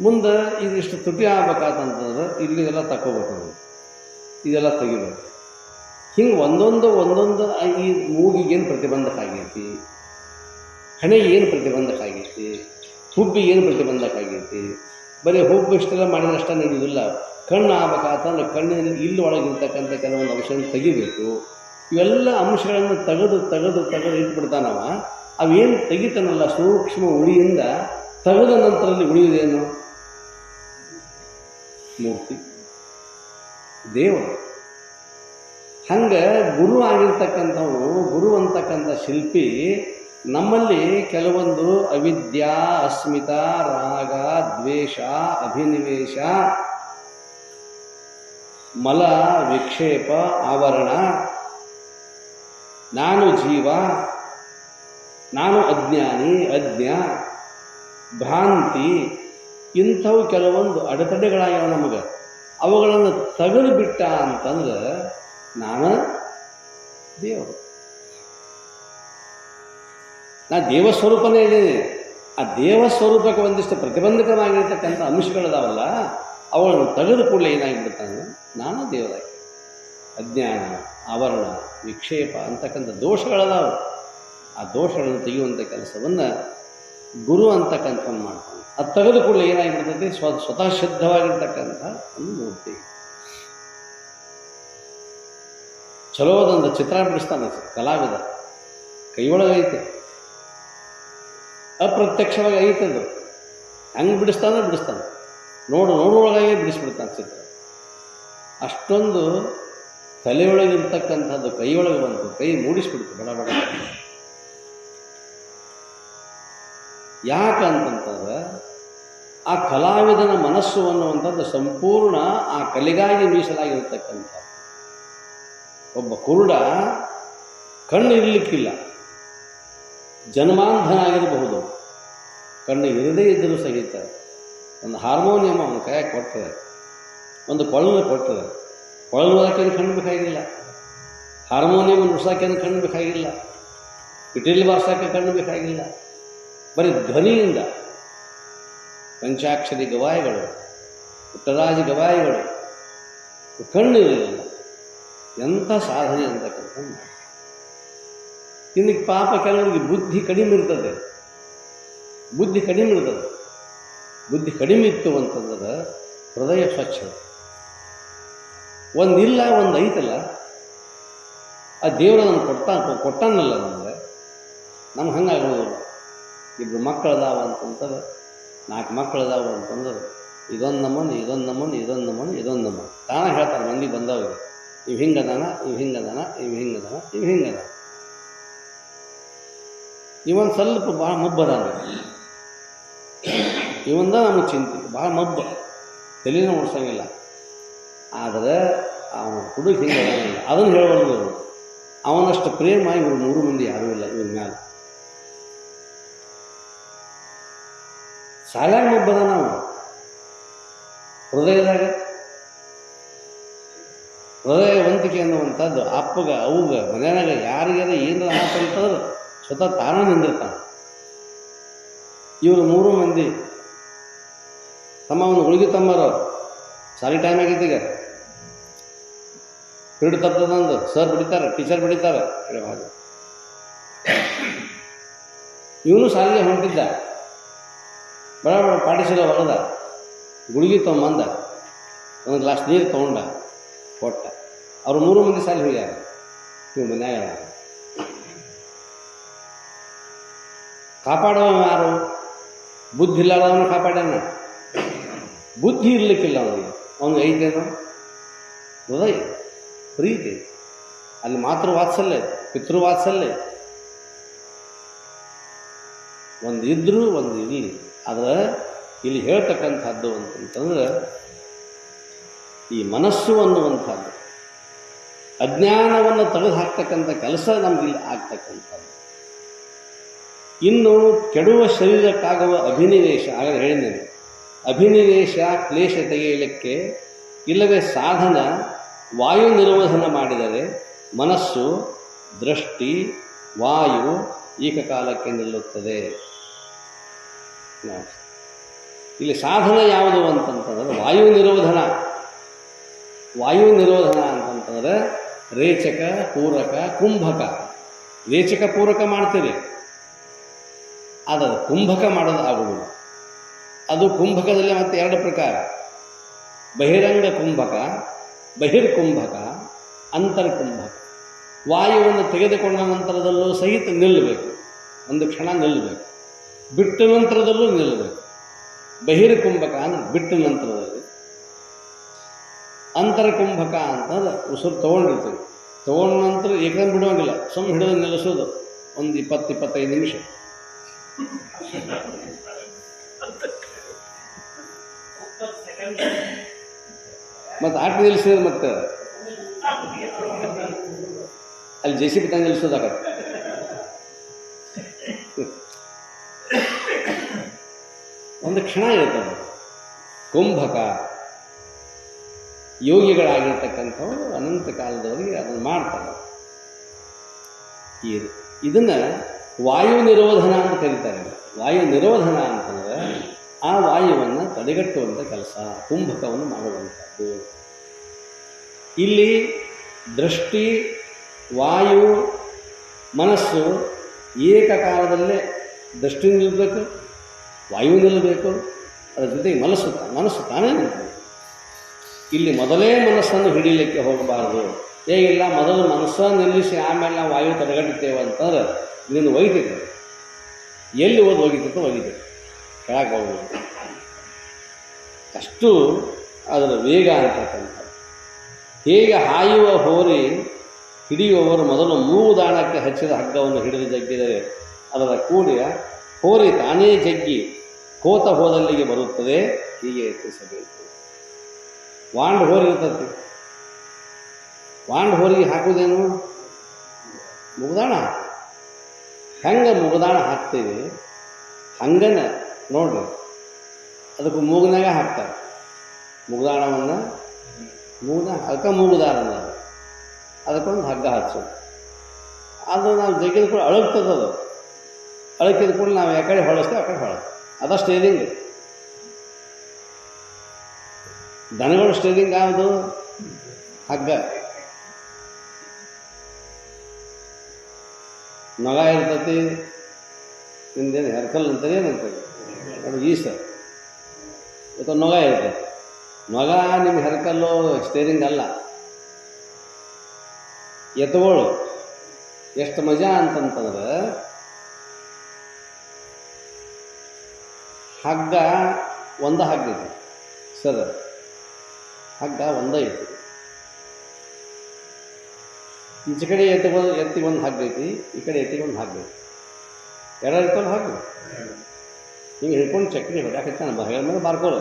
ಮುಂದೆ ಇದಿಷ್ಟು ತುಟಿ ಆಗ್ಬೇಕಾತಂತಂದ್ರೆ ಇಲ್ಲಿಗೆಲ್ಲ ತಗೋಬೇಕು, ಇದೆಲ್ಲ ತೆಗಿಬೇಕು. ಹಿಂಗೆ ಒಂದೊಂದು ಈ ಮೂಗಿಗೇನು ಪ್ರತಿಬಂಧಕ ಆಗೈತಿ, ಹಣೆಗೆ ಏನು ಪ್ರತಿಬಂಧಕ ಆಗೈತಿ, ಹುಬ್ಬಿಗೆ ಏನು ಪ್ರತಿಬಂಧಕ ಆಗೈತಿ. ಬರೀ ಹುಬ್ಬು ಇಷ್ಟೆಲ್ಲ ಮಾಡಿದಷ್ಟ ನಡೆಯುವುದಿಲ್ಲ. ಕಣ್ಣು ಆಗ್ಬೇಕಾತಂದ್ರೆ ಕಣ್ಣಿನಲ್ಲಿ ಇಲ್ಲಿ ಒಳಗಿರ್ತಕ್ಕಂಥ ಕೆಲವೊಂದು ಅಂಶವನ್ನು ತೆಗಿಬೇಕು. ಇವೆಲ್ಲ ಅಂಶಗಳನ್ನು ತೆಗೆದು ಇಟ್ಬಿಡ್ತಾನವ. ಅವೇನು ತೆಗಿತಾನಲ್ಲ ಸೂಕ್ಷ್ಮ ಉಳಿಯಿಂದ ತೆಗೆದ ನಂತರದಲ್ಲಿ ಉಳಿಯುವುದೇನು? ಮೂರ್ತಿ, ದೇವರು. ಹಂಗೆ ಗುರು ಆಗಿರ್ತಕ್ಕಂಥವನು, ಗುರು ಅಂತಕ್ಕಂಥ ಶಿಲ್ಪಿ ನಮ್ಮಲ್ಲಿ ಕೆಲವೊಂದು ಅವಿದ್ಯಾ, ಅಸ್ಮಿತಾ, ರಾಗ, ದ್ವೇಷ, ಅಭಿನಿವೇಶ, ಮಲ, ವಿಕ್ಷೇಪ, ಆವರಣ, ನಾನು ಜೀವ, ನಾನು ಅಜ್ಞಾನಿ, ಅಜ್ಞ, ಭ್ರಾಂತಿ, ಇಂಥವು ಕೆಲವೊಂದು ಅಡೆತಡೆಗಳಾಗ್ಯಾವ ನಮಗೆ. ಅವುಗಳನ್ನು ತೆಗೆದು ಬಿಟ್ಟ ಅಂತಂದ್ರೆ ನಾನು ದೇವರು. ನಾ ದೇವಸ್ವರೂಪನೇ ಇದ್ದೀನಿ. ಆ ದೇವಸ್ವರೂಪಕ್ಕೆ ಒಂದಿಷ್ಟು ಪ್ರತಿಬಂಧಕವಾಗಿರ್ತಕ್ಕಂಥ ಅಂಶಗಳಿದಾವಲ್ಲ, ಅವುಗಳನ್ನು ತೆಗೆದು ಕೂಡಲೇ ಏನಾಗಿಬಿಡ್ತಾನೆ, ನಾನು ದೇವರಾಗಿ. ಅಜ್ಞಾನ, ಆವರಣ, ವಿಕ್ಷೇಪ ಅಂತಕ್ಕಂಥ ದೋಷಗಳದಾವೆ. ಆ ದೋಷಗಳನ್ನು ತೆಗೆಯುವಂಥ ಕೆಲಸವನ್ನು ಗುರು ಅಂತಕ್ಕಂಥವನ್ನು ಮಾಡ್ತಾನೆ. ಅದು ತೆಗೆದು ಕೂಡಲೇ ಏನಾಗಿಬಿಡ್ತೈತಿ, ಸ್ವತಃ ಶುದ್ಧವಾಗಿರ್ತಕ್ಕಂಥ ಒಂದು ಮೂರ್ತಿ. ಚಲೋದೊಂದು ಚಿತ್ರ ಬಿಡಿಸ್ತಾನೆ ಕಲಾವಿದ, ಕೈಯೊಳಗೈತೆ, ಅಪ್ರತ್ಯಕ್ಷವಾಗಿ ಐತದು. ಹೆಂಗೆ ಬಿಡಿಸ್ತಾನೆ ನೋಡುವೊಳಗಾಗಿ ಬಿಡಿಸ್ಬಿಡ್ತಾನೆ ಚಿತ್ರ. ಅಷ್ಟೊಂದು ತಲೆಯೊಳಗಿರ್ತಕ್ಕಂಥದ್ದು ಕೈಯೊಳಗೆ ಬಂತು, ಕೈ ಮೂಡಿಸ್ಬಿಡ್ತು ಬಡ. ಯಾಕಂತಂತಂದ್ರೆ ಆ ಕಲಾವಿದನ ಮನಸ್ಸು ಅನ್ನುವಂಥದ್ದು ಸಂಪೂರ್ಣ ಆ ಕಲೆಗಾಗಿ ಮೀಸಲಾಗಿರ್ತಕ್ಕಂಥ. ಒಬ್ಬ ಕುರುಡ ಕಣ್ಣು ಇರಲಿಕ್ಕಿಲ್ಲ, ಜನ್ಮಾಂಧನಾಗಿರಬಹುದು. ಕಣ್ಣು ಇರದೇ ಇದ್ದರೂ ಸಹಿತ ಒಂದು ಹಾರ್ಮೋನಿಯಂ ಅವನ ಕೈಯಾಗಿ ಕೊಟ್ಟರೆ, ಒಂದು ಕೊಳಲು ಕೊಟ್ಟರೆ, ಕೊಳಲು ಓದಕ್ಕೇನು ಕಣ್ಣು ಬೇಕಾಗಿಲ್ಲ, ಹಾರ್ಮೋನಿಯಂ ನುಡ್ಸೋಕ್ಕೇನು ಕಣ್ಣು ಬೇಕಾಗಿಲ್ಲ, ಪಿಟೀಲಿ ಬಾರ್ಸೋಕ್ಕೆ ಕಣ್ಣು ಬೇಕಾಗಿಲ್ಲ. ಬರೀ ಧ್ವನಿಯಿಂದ ಪಂಚಾಕ್ಷರಿ ಗವಾಯಿಗಳು, ಪುಟ್ಟರಾಜ ಗವಾಯಿಗಳು ಕಣ್ಣು ಇರಲಿಲ್ಲ. ಎಂಥ ಸಾಧನೆ ಅಂತಕ್ಕಂಥ. ಇನ್ನು ಪಾಪ ಕೆಲವರಿಗೆ ಬುದ್ಧಿ ಕಡಿಮೆ ಇರ್ತದೆ. ಬುದ್ಧಿ ಕಡಿಮೆ ಇತ್ತು ಅಂತಂದ್ರೆ ಹೃದಯ ಸ್ವಚ್ಛ. ಒಂದಿಲ್ಲ ಒಂದು ಐತಲ್ಲ, ಆ ದೇವರು ನನಗೆ ಕೊಟ್ಟಾನಲ್ಲ ನಮಗೆ. ನಮ್ಗೆ ಹಂಗಾಗೋದಿಲ್ಲ. ಇಬ್ಬರು ಮಕ್ಕಳದಾವ ಅಂತಂದ್ರೆ, 4 ಮಕ್ಕಳದಾವ ಅಂತಂದ್ರೆ ಇದೊಂದು ನಮೂನೆ ತಾನ ಹೇಳ್ತಾರೆ ಮಂದಿ ಬಂದವ್ರಿಗೆ, ಇವು ಹಿಂಗದಾನ. ಇವೊಂದು ಸ್ವಲ್ಪ ಭಾಳ ಮುಬ್ಬದಾನ. ಇವಂದ ನಮಗೆ ಚಿಂತೆ ಭಾಳ ಮಬ್ಬ, ತಲೆನೂ ಓಡಿಸೋಂಗಿಲ್ಲ. ಆದರೆ ಅವನ ಹುಡುಗ ಹಿಂಗೆ ಹೇಳೋಂಗಿಲ್ಲ, ಅದನ್ನು ಹೇಳಬಾರ್ದು. ಅವನಷ್ಟು ಪ್ರೇಮ ಇವರು 3 ಮಂದಿ ಯಾರೂ ಇಲ್ಲ ಇವ್ರ ಮ್ಯಾಲೆ. ಸಾಲಾಗ ಮಬ್ಬದ ನಾವು ಹೃದಯದಾಗ ಹೃದಯವಂತಿಕೆ ಅನ್ನುವಂಥದ್ದು ಅಪ್ಪಗ ಅವ್ಗ ಮನೆಯಾಗ ಯಾರಿಗಾರ ಏನಾರ ಆತಂತಂದ್ರೆ ಸ್ವತಃ ತಾನ ನಿಂದಿರ್ತಾನೆ. ಇವರು 3 ಮಂದಿ ತಮ್ಮ ಒಂದು ಹುಡುಗಿ ತಮ್ಮರು ಸಾಲಿ ಟೈಮ್ ಆಗೈತಿ, ಈಗ ಪಿರಿಯಡ್ ತಪ್ಪದಂದು ಸರ್ ಬಿಡಿತಾರೆ, ಟೀಚರ್ ಬಿಡಿತಾರೆ. ಇವನು ಸಾಲಿಗೆ ಹೊಂಟಿದ್ದ, ಬಡ ಪಾಠಶಾಲೆ ಹೊಡೆದ, ಗುಳಿಗೆ ತೊಗೊಂಬಂದ, ಒಂದು ಗ್ಲಾಸ್ ನೀರು ತೊಗೊಂಡ ಕೊಟ್ಟ. ಅವರು 3 ಮಂದಿ ಸಾಲಿ ಹೋಗ್ಯಾರ. ಇವು ಮನ್ಯಾಗ ಕಾಪಾಡೋ ಯಾರು? ಬುದ್ಧಿ ಇಲ್ಲಾರ್ದವನು ಕಾಪಾಡ್ಯಾನ. ಬುದ್ಧಿ ಇರ್ಲಿಕ್ಕಿಲ್ಲ ಅವನಿಗೆ. ಅವನಿಗೆ ಐತೇನೋ ಹೃದಯ ಪ್ರೀತಿ, ಅಲ್ಲಿ ಮಾತೃವಾತ್ಸಲ್ಯ, ಪಿತೃವಾತ್ಸಲ್ಯ ಒಂದು ಇದ್ರೂ ಒಂದು ಇಲ್ಲಿ. ಆದರೆ ಇಲ್ಲಿ ಹೇಳ್ತಕ್ಕಂಥದ್ದು ಅಂತಂತಂದ್ರೆ ಈ ಮನಸ್ಸು ಅನ್ನುವಂಥದ್ದು ಅಜ್ಞಾನವನ್ನು ತೆಗೆದು ಹಾಕ್ತಕ್ಕಂಥ ಕೆಲಸ ನಮಗಿಲ್ಲಿ ಆಗ್ತಕ್ಕಂಥದ್ದು. ಇನ್ನು ಕೆಡುವ ಶರೀರಕ್ಕಾಗುವ ಅಭಿನಿವೇಶ, ಆಗಲೇ ಹೇಳಿದ್ದೇನೆ, ಅಭಿನಿವೇಶ ಕ್ಲೇಶ ತೆಗೆಯಲಿಕ್ಕೆ ಇಲ್ಲವೇ ಸಾಧನ ವಾಯು ನಿರೋಧನ ಮಾಡಿದರೆ ಮನಸ್ಸು, ದೃಷ್ಟಿ, ವಾಯು ಏಕಕಾಲಕ್ಕೆ ನಿಲ್ಲುತ್ತದೆ. ಇಲ್ಲಿ ಸಾಧನ ಯಾವುದು ಅಂತಂತಂದ್ರೆ ವಾಯು ನಿರೋಧನ. ವಾಯು ನಿರೋಧನ ಅಂತಂತಂದ್ರೆ ರೇಚಕ, ಪೂರಕ, ಕುಂಭಕ. ರೇಚಕ ಪೂರಕ ಮಾಡ್ತೀರಿ, ಆದರೆ ಕುಂಭಕ ಮಾಡೋದು ಆಗುವುದಿಲ್ಲ. ಅದು ಕುಂಭಕದಲ್ಲಿ ಮತ್ತೆ 2 ಪ್ರಕಾರ: ಬಹಿರಂಗ ಕುಂಭಕ, ಬಹಿರ್ಕುಂಭಕ, ಅಂತರ್ಕುಂಭಕ. ವಾಯುವನ್ನು ತೆಗೆದುಕೊಂಡ ನಂತರದಲ್ಲೂ ಸಹಿತ ನಿಲ್ಲಬೇಕು, ಒಂದು ಕ್ಷಣ ನಿಲ್ಲಬೇಕು. ಬಿಟ್ಟ ನಂತರದಲ್ಲೂ ನಿಲ್ಲಬೇಕು. ಬಹಿರ್ಕುಂಭಕ ಅಂದರೆ ಬಿಟ್ಟ ನಂತರದಲ್ಲಿ. ಅಂತರಕುಂಭಕ ಅಂತಂದ್ರೆ ಉಸಿರು ತೊಗೊಂಡಿರ್ತೀವಿ, ತೊಗೊಂಡ ನಂತರ ಏಕದಮ್ ಬಿಡುವಂಗಿಲ್ಲ, ಸುಮ್ಮನೆ ಹಿಡಿದು ನಿಲ್ಲಿಸೋದು ಒಂದು 20-25 ನಿಮಿಷ. ಮತ್ತು ಆಟ ನಿಲ್ಲಿಸಿದ್ರೆ ಮತ್ತೆ ಅಲ್ಲಿ JCB ತಂದು ನಿಲ್ಲಿಸೋದಾಗ ಒಂದು ಕ್ಷಣ ಇರ್ತದೆ. ಕುಂಭಕ ಯೋಗಿಗಳಾಗಿರ್ತಕ್ಕಂಥವ್ರು ಅನಂತ ಕಾಲದವರೆಗೆ ಅದನ್ನು ಮಾಡ್ತಾರೆ. ಇದನ್ನು ವಾಯು ನಿರೋಧನ ಅಂತ ಕರೀತಾರೆ. ವಾಯು ನಿರೋಧನ ಅಂತಂದರೆ ಆ ವಾಯುವನ್ನು ತಡೆಗಟ್ಟುವಂಥ ಕೆಲಸ, ಕುಂಭಕವನ್ನು ಮಾಡುವಂಥದ್ದು. ಇಲ್ಲಿ ದೃಷ್ಟಿ, ವಾಯು, ಮನಸ್ಸು ಏಕಕಾಲದಲ್ಲೇ ದೃಷ್ಟಿ ನಿಲ್ಲಬೇಕು, ವಾಯು ನಿಲ್ಲಬೇಕು, ಅದರ ಜೊತೆಗೆ ಮನಸ್ಸು ತಾನೇ ನಿಲ್ಬೇಕು. ಇಲ್ಲಿ ಮೊದಲೇ ಮನಸ್ಸನ್ನು ಹಿಡೀಲಿಕ್ಕೆ ಹೋಗಬಾರ್ದು. ಹೇಗಿಲ್ಲ, ಮೊದಲು ಮನಸ್ಸನ್ನು ನಿಲ್ಲಿಸಿ ಆಮೇಲೆ ನಾವು ವಾಯು ತಡೆಗಟ್ಟುತ್ತೇವೆ ಅಂತಂದ್ರೆ ಇದನ್ನು ಒಯ್ತೈತೆ. ಎಲ್ಲಿ ಹೋಗಿರ್ತೈತೋ ಒಗಿತೈತೆ, ಕೆಳಗೆ ಹೋಗ್ಬೋದು. ಅಷ್ಟು ಅದರ ವೇಗ ಅಂತಕ್ಕಂಥದ್ದು. ಹೇಗೆ ಹಾಯುವ ಹೋರಿ ಹಿಡಿಯುವವರು ಮೊದಲು ಮೂಗುದಾಣಕ್ಕೆ ಹಚ್ಚಿದ ಹಗ್ಗವನ್ನು ಹಿಡಿದು ಜಗ್ಗಿದರೆ ಅದರ ಕೂಡಿಯ ಹೋರಿ ತಾನೇ ಜಗ್ಗಿ ಹೋತ ಹೋದಲ್ಲಿಗೆ ಬರುತ್ತದೆ, ಹೀಗೆ ಎತ್ತಿಸಬೇಕು. ವಾಂಡ್ ಹೋರಿ ಇರ್ತತಿ, ವಾಂಡ್ ಹೋರಿಗೆ ಹಾಕೋದೇನು? ಮುಗುದಾಣ. ಹೆಂಗೆ ಮುಗುದಾಣ ಹಾಕ್ತೀವಿ ಹಂಗನ ನೋಡ್ರಿ, ಅದಕ್ಕೆ ಮೂಗನಾಗ ಹಾಕ್ತಾರೆ ಮುಗುದಾಣವನ್ನು. ಅದಕ್ಕೆ ಮೂಗುದಾರ, ಅದಕ್ಕೊಂದು ಹಗ್ಗ ಹಚ್ಚೋದು. ಅದು ನಾವು ಜಗ್ಗಿದ ಕೂಡ ಅಳಗ್ತದದು. ಅಳಕಿದ ಕೂಡ ನಾವು ಯಾಕಡೆ ಹೊಳಿಸ್ತೇವೆ ಆ ಕಡೆ ಹೊಳಸ್ತೇವೆ. ಅದ ಸ್ಟೇರಿಂಗ್. ದನಗಳು ಸ್ಟೇರಿಂಗ್ ಯಾವುದು? ಹಗ್ಗ. ನೊಗ ಇರ್ತತಿ, ನಿಮ್ದೇನು ಹೆರ್ಕಲ್ ಅಂತಾರೆ, ಏನಂತಾರೆ ಅದು ಈಸ. ಅಥವಾ ನೊಗ ಇರ್ತೈತಿ. ನೊಗ ನಿಮ್ಮ ಹೆರ್ಕಲ್ಲು ಸ್ಟೇರಿಂಗ್ ಅಲ್ಲ. ಎತ್ತುಗಳು ಎಷ್ಟು ಮಜಾ ಅಂತಂತಂದ್ರೆ ಹಗ್ಗ ಒಂದ ಹಗ್ಗ ಐತಿ ಸರ್, ಹಗ್ಗ ಒಂದ ಐತಿ. ಈಚೆ ಕಡೆ ಎತ್ತಿಗೊಂದು ಹಗ್ಗ ಐತಿ, ಈ ಕಡೆ ಎತ್ತಿಗೊಂದು ಹಗ್ಗ ಐತಿ. ಎರಡು ಇರ್ತಲ್ಲ ಹಗ್ಗ. ಹಿಂಗೆ ಹಿಡ್ಕೊಂಡು ಚಕ್ರಿ ಹೊಡ್ಯಾಕತ್ತಾನ ಬಹಳ ಮೇಲೆ ಬಾರ್ಕೋರು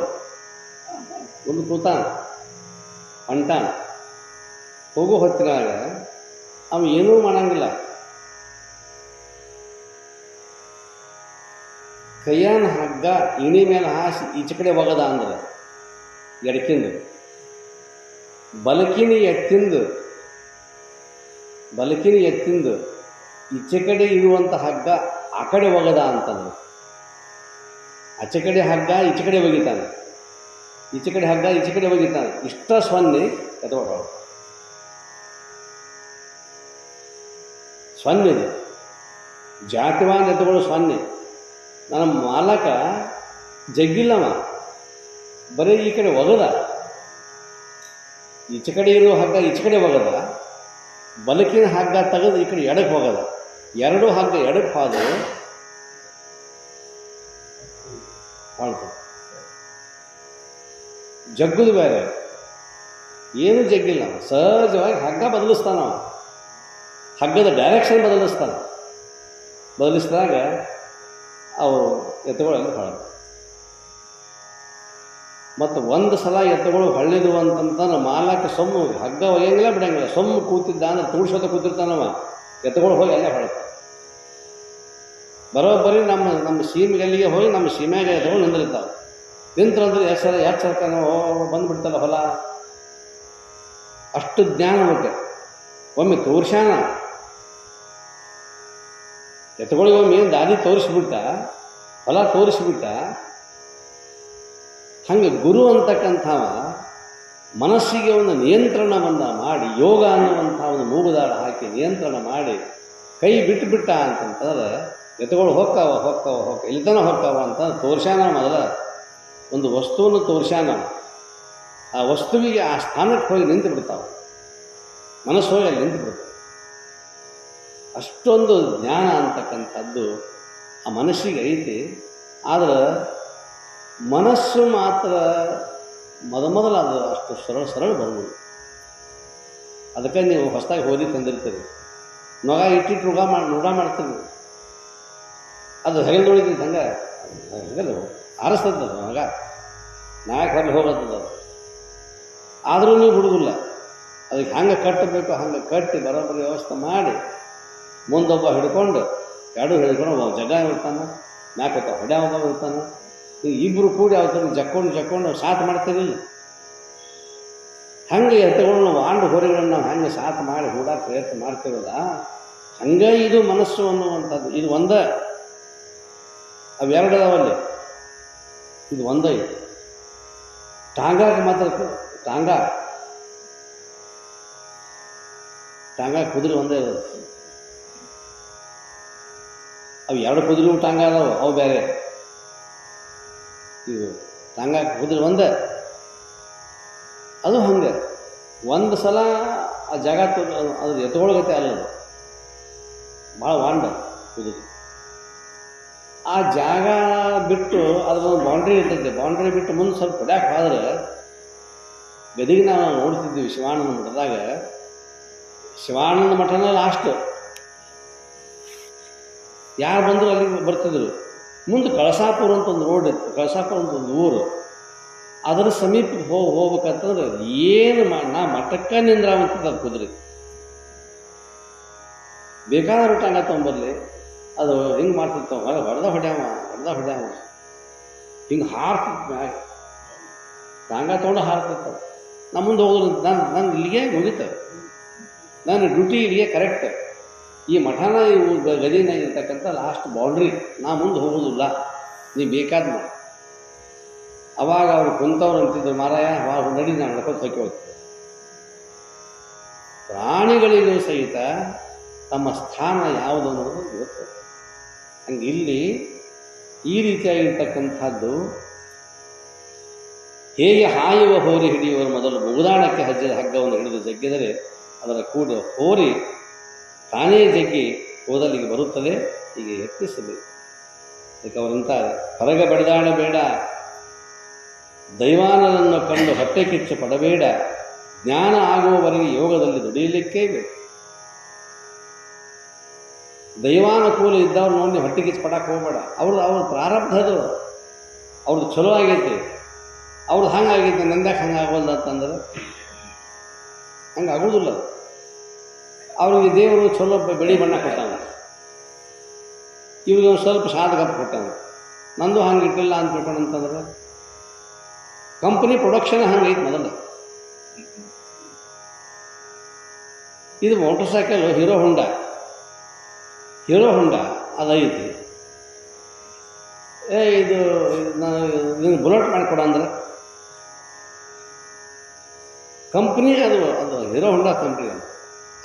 ಒಂದು ಕೂತಾನ ಹೊಂಟಾನ. ಹೋಗೋ ಹೊತ್ತಿನಾಗ ಅವ ಏನೂ ಮಾಡಂಗಿಲ್ಲ. ಕೈಯಾನ ಹಗ್ಗ ಇಣಿ ಮೇಲೆ ಹಾಸಿ ಈಚೆ ಕಡೆ ಒಗದ ಅಂದ್ರೆ ಎಡಕಿಂದು, ಬಲಕಿನಿ ಎತ್ತಿಂದು ಈಚೆ ಕಡೆ ಇರುವಂಥ ಹಗ್ಗ ಆ ಕಡೆ ಒಗದ ಅಂತಂದು. ಆಚೆ ಕಡೆ ಹಗ್ಗ ಈಚೆ ಕಡೆ ಒಗಿತಾನೆ, ಈಚೆ ಕಡೆ ಹಗ್ಗ ಈಚೆ ಕಡೆ ಒಗಿತಾನೆ. ಇಷ್ಟ ಸೊನ್ನೆ ಎತ್ಕೊಳ ಸೊನ್ನೆದು ಜಾತಿವಾನ್ ಎತ್ತುಗಳು ಸೊನ್ನೆ. ನನ್ನ ಮಾಲಕ ಜಗ್ಗಿಲ್ಲವ, ಬರೀ ಈ ಕಡೆ ಒಗದ, ಈಚೆ ಕಡೆ ಇರೋ ಹಗ್ಗ ಈಚೆ ಕಡೆ ಒಗದ, ಬಲಕಿನ ಹಗ್ಗ ತೆಗೆದು ಈ ಕಡೆ ಎಡಕ್ಕೆ ಹೋಗದ. ಎರಡು ಹಗ್ಗ ಎಡಕ್ಕೆ ಹೋದು ಜಗ್ಗುದು ಬೇರೆ, ಏನು ಜಗ್ಗಿಲ್ಲ. ಸಹಜವಾಗಿ ಹಗ್ಗ ಬದಲಿಸ್ತಾನವ, ಹಗ್ಗದ ಡೈರೆಕ್ಷನ್ ಬದಲಿಸಿದಾಗ ಅವು ಎತ್ತುಗಳಲ್ಲಿ ಹೊಳ. ಮತ್ತು ಒಂದು ಸಲ ಎತ್ತುಗಳು ಹೊಳ್ಳಿದು ಅಂತಂತಂದ್ರೆ ಮಾಲಕ್ಕೆ ಸೊಮ್ಮು ಹಗ್ಗ ಒಯ್ಯಂಗಿಲ್ಲ ಬಿಡಂಗಿಲ್ಲ. ಸೊಮ್ಮು ಕೂತಿದ್ದ ಅಂದ್ರೆ ತುಳ್ಸೋತ ಕೂತಿರ್ತಾನವ, ಎತ್ತುಗಳು ಹೋಗಿ ಅಲ್ಲೇ ಹೊಳತ. ಬರೋಬ್ಬರಿ ನಮ್ಮ ಸೀಮೆಗಲ್ಲಿಗೆ ಹೋಗಿ ನಮ್ಮ ಸೀಮೆಗೆ ಎತ್ತುಗಳು ನಿಂದಿರ್ತಾವೆ. ನಿಂತ್ರಂದ್ರೆ ಎಚ್ಚರಕ್ಕೆ ಬಂದುಬಿಡ್ತಲ್ಲ ಹೊಲ. ಅಷ್ಟು ಜ್ಞಾನ ಬಗ್ಗೆ ಒಮ್ಮೆ ತೋರ್ಸ್ಯಾನ. ಎತ್ತುಗಳಿಗೆ ಒಮ್ಮೆ ದಾರಿ ತೋರಿಸ್ಬಿಟ್ಟ, ಹೊಲ ತೋರಿಸ್ಬಿಟ್ಟ. ಹಾಗೆ ಗುರು ಅಂತಕ್ಕಂಥವ ಮನಸ್ಸಿಗೆ ಒಂದು ನಿಯಂತ್ರಣವನ್ನು ಮಾಡಿ, ಯೋಗ ಅನ್ನುವಂಥ ಒಂದು ಮೂಗುದಾರ ಹಾಕಿ ನಿಯಂತ್ರಣ ಮಾಡಿ ಕೈ ಬಿಟ್ಟುಬಿಟ್ಟ ಅಂತಂತಂದ್ರೆ ಎತ್ತುಗಳು ಹೊಕ್ಕಾವ ಇಲ್ತನ ಹೊಕ್ಕಾವ ಅಂತ ತೋರ್ಸ್ಯಾನ. ಮೊದಲ ಒಂದು ವಸ್ತುವನ್ನು ತೋರ್ಸ್ಯಾನ. ಆ ವಸ್ತುವಿಗೆ ಆ ಸ್ಥಾನಕ್ಕೆ ಹೋಗಿ ನಿಂತು ಬಿಡ್ತಾವೆ, ಮನಸ್ಸು ಹೋಗಿ ಅಲ್ಲಿ ನಿಂತು ಬಿಡ್ತಾವೆ. ಅಷ್ಟೊಂದು ಜ್ಞಾನ ಅಂತಕ್ಕಂಥದ್ದು ಆ ಮನಸ್ಸಿಗೆ ಐತಿ. ಆದರೆ ಮನಸ್ಸು ಮಾತ್ರ ಮೊದಲ ಅದು ಅಷ್ಟು ಸರಳ ಬರ್ಬೋದು. ಅದಕ್ಕೆ ನೀವು ಹೊಸದಾಗಿ ಹೋಗಿ ತಂದಿರ್ತೀರಿ, ನೊಗ ಇಟ್ಟಿಟ್ಟು ರೂಢ ಮಾಡ್ತೀವಿ. ಅದು ಹೆಗಲು ತೊಳಿತೈತೆ, ಹಂಗೆ ಹೆಗಲು ಆರಿಸ್ತದ ನೊಗ, ನಾಯಕ ಹೊರಗೆ ಹೋಗತ್ತದ. ಆದರೂ ನೀವು ಬಿಡುವುದಿಲ್ಲ. ಅದಕ್ಕೆ ಹಂಗೆ ಕಟ್ಟಬೇಕು, ಹಂಗೆ ಕಟ್ಟಿ ಬರೋಬ್ಬರಿ ವ್ಯವಸ್ಥೆ ಮಾಡಿ ಮುಂದೊಬ್ಬ ಹಿಡ್ಕೊಂಡು, ಎರಡು ಹಿಡ್ಕೊಂಡು ಜಗ ಇರ್ತಾನೆ, ನಾಲ್ಕು ಹೊಡೆ ಒಬ್ಬ ಇರ್ತಾನೆ. ಇಬ್ಬರು ಕೂಡಿ ಅವತ್ತನ್ನು ಜಕ್ಕೊಂಡು ಸಾಥ್ ಮಾಡ್ತೀರಿಲ್ಲ. ಹಂಗೆ ಎತ್ತುಗಳನ್ನ ವಾಂಡು ಹೊರೆಗಳನ್ನು ನಾವು ಹಂಗೆ ಸಾಥ್ ಮಾಡಿ ಹೂಡಾಕ ಪ್ರಯತ್ನ ಮಾಡ್ತೀವಲ್ಲ, ಹಂಗೆ ಇದು ಮನಸ್ಸು ಅನ್ನುವಂಥದ್ದು. ಇದು ಒಂದೇ, ಅವೆರಡು ಅದಾವಲ್ಲಿ, ಇದು ಒಂದೇ. ಟಾಂಗಾಗ ಮಾತ್ರ ಟಾಂಗ ಕುದುರೆ ಒಂದೇ ಇರೋದು. ಅವು ಎರಡು ಕುದುರೆ ಟಾಂಗ ಅದಾವ, ಅವು ಬೇರೆ. ಇವು ಟಾಂಗ ಕುದುರೆ ಒಂದೇ. ಅದು ಹಂಗೆ ಒಂದು ಸಲ ಆ ಜಾಗ ಅದು ಎತ್ಕೊಳ್ಗತ್ತೆ ಅಲ್ಲದು, ಭಾಳ ವಾಂಡ ಕುದುರೆ. ಆ ಜಾಗ ಬಿಟ್ಟು ಅದರೊಂದು ಬೌಂಡ್ರಿ ಇರ್ತೈತೆ. ಬೌಂಡ್ರಿ ಬಿಟ್ಟು ಮುಂದೆ ಸ್ವಲ್ಪ ಹೊಡ್ಯಾಕೆ ಹೋದ್ರೆ, ಗದಿಗೆ ನಾವು ನೋಡ್ತಿದ್ವಿ ಶಿವಾನಂದ ಮಠದಾಗ. ಶಿವಾನಂದ ಮಠನ ಲಾಸ್ಟ್, ಯಾರು ಬಂದರೂ ಅಲ್ಲಿಗೆ ಬರ್ತಿದ್ರು. ಮುಂದೆ ಕಳಸಾಪುರ ಅಂತ ಒಂದು ರೋಡ್ ಇತ್ತು, ಕಳಸಾಪುರ ಅಂತ ಒಂದು ಊರು. ಅದರ ಸಮೀಪಕ್ಕೆ ಹೋಗ್ಬೇಕಂತಂದ್ರೆ ಏನು ನಾ ಮಠಕ್ಕೆ ನಿಂದ್ರಾವಂತದ ಕುದುರೆ. ಬೇಕಾದ್ರೂ ಟಾಂಗ ತೊಗೊಂಬರ್ಲಿ, ಅದು ಹಿಂಗೆ ಮಾಡ್ತಿರ್ತಾವ, ಹೊಡೆದ ಹೊಡ್ಯಾವ ಹಿಂಗೆ ಹಾರ್ತಿತ್ತು ಮ್ಯಾಗ. ಟಾಂಗ ತೊಗೊಂಡು ಹಾರ್ತಿರ್ತಾವೆ. ನಾ ಮುಂದೆ ಹೋಗೋದು, ನಾನು ಇಲ್ಲಿಗೆ ಮುಗಿತವೆ, ನಾನು ಡ್ಯೂಟಿ ಇಲ್ಲಿಗೆ ಕರೆಕ್ಟ್. ಈ ಮಠನ ಇವು ಗದಿನಾಗಿರ್ತಕ್ಕಂಥ ಲಾಸ್ಟ್ ಬೌಂಡ್ರಿ, ನಾ ಮುಂದೆ ಹೋಗೋದಿಲ್ಲ, ನೀವು ಬೇಕಾದ ಮಾಡಿ. ಅವಾಗ ಅವ್ರು ಕುಂತವ್ರು ಅಂತಿದ್ರು, ಮಾರಾಯ ಅವಾಗ ನಡಿ ನಾನು ನಡ್ಕೊಂಡು ಹೊಕ್ಕಿ ಹೋಗ್ತೇವೆ. ಪ್ರಾಣಿಗಳಿಗೂ ಸಹಿತ ತಮ್ಮ ಸ್ಥಾನ ಯಾವುದು ಅನ್ನೋದು ಗೊತ್ತು. ಹಂಗೆ ಇಲ್ಲಿ ಈ ರೀತಿಯಾಗಿರ್ತಕ್ಕಂಥದ್ದು, ಹೇಗೆ ಹಾಯುವ ಹೋರಿ ಹಿಡಿಯುವ ಮೊದಲು ಮುಗುದಾಣಕ್ಕೆ ಹಜ್ಜಿದ ಹಗ್ಗವನ್ನು ಹಿಡಿದು ಜಗ್ಗಿದರೆ ಅದರ ಕೂಡ ಹೋರಿ ತಾನೇ ಜಗ್ಗಿ ಹೋದಲ್ಲಿಗೆ ಬರುತ್ತದೆ, ಹೀಗೆ ಯತ್ನಿಸಬೇಕು. ಅದಕ್ಕೆ ಅವರಂತಾರೆ, ಹೊರಗೆ ಬಡಿದಾಡಬೇಡ, ದೈವಾನನನ್ನು ಕಂಡು ಹೊಟ್ಟೆ ಕಿಚ್ಚು ಪಡಬೇಡ, ಜ್ಞಾನ ಆಗುವವರೆಗೆ ಯೋಗದಲ್ಲಿ ದುಡಿಯಲಿಕ್ಕೇ ಬೇಕು. ದೈವಾನುಕೂಲ ಇದ್ದವ್ರು ನೋಡಿ ಹೊಟ್ಟೆ ಕಿಚ್ಚು ಪಡಕ್ಕೆ ಹೋಗಬೇಡ. ಅವ್ರ ಪ್ರಾರಬ್ಧದವರು ಅವ್ರದ್ದು ಚಲೋ ಆಗೈತಿ, ಅವ್ರದ್ದು ಹಂಗಾಗೈತಿ, ನಂದ್ಯಾಕೆ ಹಂಗೆ ಆಗೋಲ್ಲ ಅಂತಂದ್ರೆ ಹಂಗೆ ಆಗೋದಿಲ್ಲ. ಅವ್ರಿಗೆ ದೇವರು ಚಲೋ ಬಿಳಿ ಬಣ್ಣ ಕೊಟ್ಟಾನ, ಇವ್ರಿಗೆ ಒಂದು ಸ್ವಲ್ಪ ಸಾಧಕಪ್ಪ ಕೊಟ್ಟಾನ. ನಂದು ಹಂಗೆ ಇಟ್ಟಿಲ್ಲ ಅಂತ ತಿಳ್ಕೊಂಡಂತಂದ್ರೆ ಕಂಪ್ನಿ ಪ್ರೊಡಕ್ಷನ್ ಹಂಗೈತಿ ಮೊದಲು. ಇದು ಮೋಟರ್ ಸೈಕಲ್ ಹೀರೋ ಹೊಂಡಾ ಅದೈತಿ. ಇದು ನಾನು ಬುಲೆಟ್ ಮಾಡಿಕೊಡ ಅಂದ್ರೆ ಕಂಪ್ನಿ ಅದು ಹೀರೋ ಹೊಂಡಾ ಕಂಪ್ನಿ,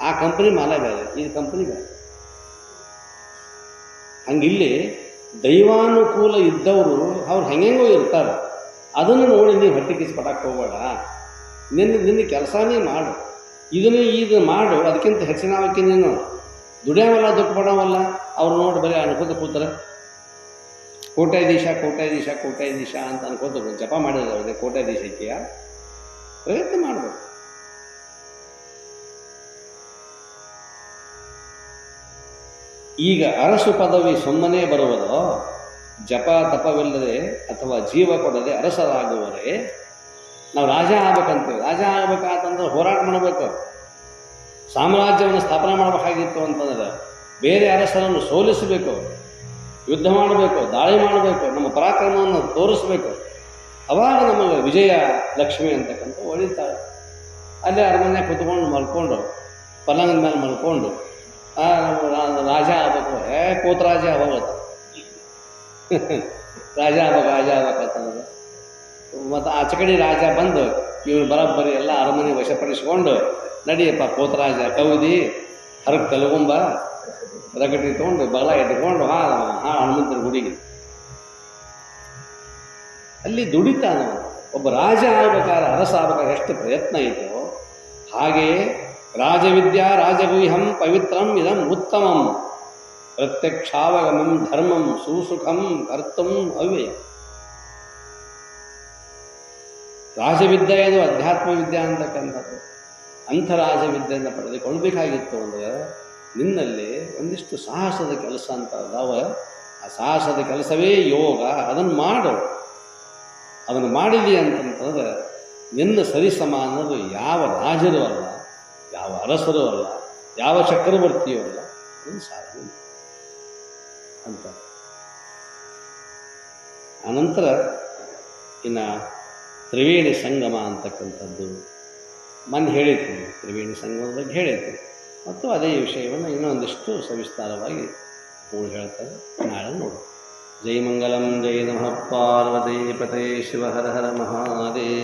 ಆ ಕಂಪ್ನಿ ಮಾಲ ಬೇರೆ, ಈ ಕಂಪ್ನಿ ಬೇರೆ. ಹಂಗಿಲ್ಲಿ ದೈವಾನುಕೂಲ ಇದ್ದವರು ಅವ್ರು ಹೆಂಗೆಂಗೋ ಇರ್ತಾರೆ. ಅದನ್ನು ನೋಡಿ ನೀವು ಹೊಟ್ಟೆ ಕಿಸ್ ಪಟಾಕ್ ಹೋಗಬೇಡ. ನಿನ್ನ ಕೆಲಸನೇ ಮಾಡು, ಇದು ಮಾಡು. ಅದಕ್ಕಿಂತ ಹೆಚ್ಚಿನವಕ್ಕೆ ನೀನು ದುಡಿಯೋವಲ್ಲ, ದುಡ್ಡು ಪಡೋವಲ್ಲ. ಅವ್ರು ನೋಡಿ ಬರೀ ಅನ್ಕೋತ ಕೂತಾರೆ, ಕೋಟ್ಯಾಧೀಶ ಅಂತ ಅನ್ಕೋತ ಜಪ ಮಾಡಿದ್ರೆ ಅವ್ರಿಗೆ ಕೋಟ್ಯಾಧೀಶಕ್ಕೆಯ ಪ್ರಯತ್ನ ಮಾಡಬೇಕು. ಈಗ ಅರಸು ಪದವಿ ಸುಮ್ಮನೆ ಬರುವುದೋ, ಜಪ ತಪವಿಲ್ಲದೆ ಅಥವಾ ಜೀವ ಕೊಡದೆ ಅರಸರಾಗುವರೆ. ನಾವು ರಾಜ ಆಗ್ಬೇಕಂತೀವಿ. ರಾಜ ಆಗ್ಬೇಕಂತಂದ್ರೆ ಹೋರಾಟ ಮಾಡಬೇಕು, ಸಾಮ್ರಾಜ್ಯವನ್ನು ಸ್ಥಾಪನೆ ಮಾಡಬೇಕಾಗಿತ್ತು ಅಂತಂದ್ರೆ ಬೇರೆ ಅರಸರನ್ನು ಸೋಲಿಸಬೇಕು, ಯುದ್ಧ ಮಾಡಬೇಕು, ದಾಳಿ ಮಾಡಬೇಕು, ನಮ್ಮ ಪರಾಕ್ರಮವನ್ನು ತೋರಿಸ್ಬೇಕು. ಅವಾಗ ನಮಗೆ ವಿಜಯ ಲಕ್ಷ್ಮಿ ಅಂತಕ್ಕಂಥ ಹೊಳಿತಾಳೆ. ಅಲ್ಲೇ ಅರಮನೆ ಕೂತ್ಕೊಂಡು ಮಲ್ಕೊಂಡು, ಪಲ್ಲಂಗದ ಮೇಲೆ ಮಲ್ಕೊಂಡು ರಾಜ ಆಗ್ಬೇಕು, ಕೋತರಾಜ ಆಗೋಗುತ್ತೆ. ರಾಜ ಆಗ್ಬೇಕಂತಂದ್ರೆ ಮತ್ತು ಆಚಕಡಿ ರಾಜ ಬಂದು ಇವನು ಬರೋಬ್ಬರಿ ಎಲ್ಲ ಅರಮನೆ ವಶಪಡಿಸ್ಕೊಂಡು, ನಡಿಯಪ್ಪ ಕೋತರಾಜ ಕೌದಿ ಹರಕ್ಕೆ ತಲಗುಂಬ ರಗಟಿ ತೊಗೊಂಡು ಬಗಲ ಇಟ್ಕೊಂಡು ಹನುಮಂತರ ಗುಡಿಗೆ ಅಲ್ಲಿ ದುಡಿತಾನ. ಒಬ್ಬ ರಾಜ ಆಗ್ಬೇಕಾದ್ರೆ, ಅರಸ ಆಗ್ಬೇಕಾದ್ರೆ ಎಷ್ಟು ಪ್ರಯತ್ನ ಐತೋ, ಹಾಗೆಯೇ ರಾಜವಿದ್ಯಾ ರಾಜಗುಹ್ಯಂ ಪವಿತ್ರಂ ಇದಂ ಉತ್ತಮಂ ಪ್ರತ್ಯಕ್ಷಾವಗಮಂ ಧರ್ಮಂ ಸುಸುಖಂ ಕರ್ತಂ ಅವ್ಯಯ. ರಾಜವಿದ್ಯೆ ಇದು ಅಧ್ಯಾತ್ಮ ವಿದ್ಯೆ ಅಂತಕ್ಕಂಥದ್ದು. ಅಂಥ ರಾಜವಿದ್ಯೆಯನ್ನು ಪಡೆದುಕೊಳ್ಬೇಕಾಗಿತ್ತು ಅಂದರೆ ನಿನ್ನಲ್ಲಿ ಒಂದಿಷ್ಟು ಸಾಹಸದ ಕೆಲಸ ಅಂತ ಅದಾವ. ಆ ಸಾಹಸದ ಕೆಲಸವೇ ಯೋಗ. ಅದನ್ನು ಮಾಡು. ಅದನ್ನು ಮಾಡಿದಿ ಅಂತಂತಂದ್ರೆ ನಿನ್ನ ಸರಿಸಮಾನರು ಯಾವ ರಾಜರು ಅಲ್ಲ, ಯಾವ ಅರಸರು ಅಲ್ಲ, ಯಾವ ಚಕ್ರವರ್ತಿಯೂ ಅಲ್ಲ. ಅದನ್ನು ಸಾಧನೆ ಅಂತ. ಅನಂತರ ಇನ್ನು ತ್ರಿವೇಣಿ ಸಂಗಮ ಅಂತಕ್ಕಂಥದ್ದು ಮೊನ್ನೆ ಹೇಳಿರ್ತೀನಿ, ತ್ರಿವೇಣಿ ಸಂಗಮದ ಬಗ್ಗೆ ಹೇಳಿರ್ತೀನಿ. ಮತ್ತು ಅದೇ ವಿಷಯವನ್ನು ಇನ್ನೊಂದಿಷ್ಟು ಸವಿಸ್ತಾರವಾಗಿ ಹೇಳ್ತಾರೆ. ನಾಳೆ ನೋಡು. ಜೈ ಮಂಗಲಂ, ಜೈ ನಮಃ ಪಾರ್ವತೀಪತೆ ಶಿವ ಹರ ಹರ ಮಹಾದೇವ.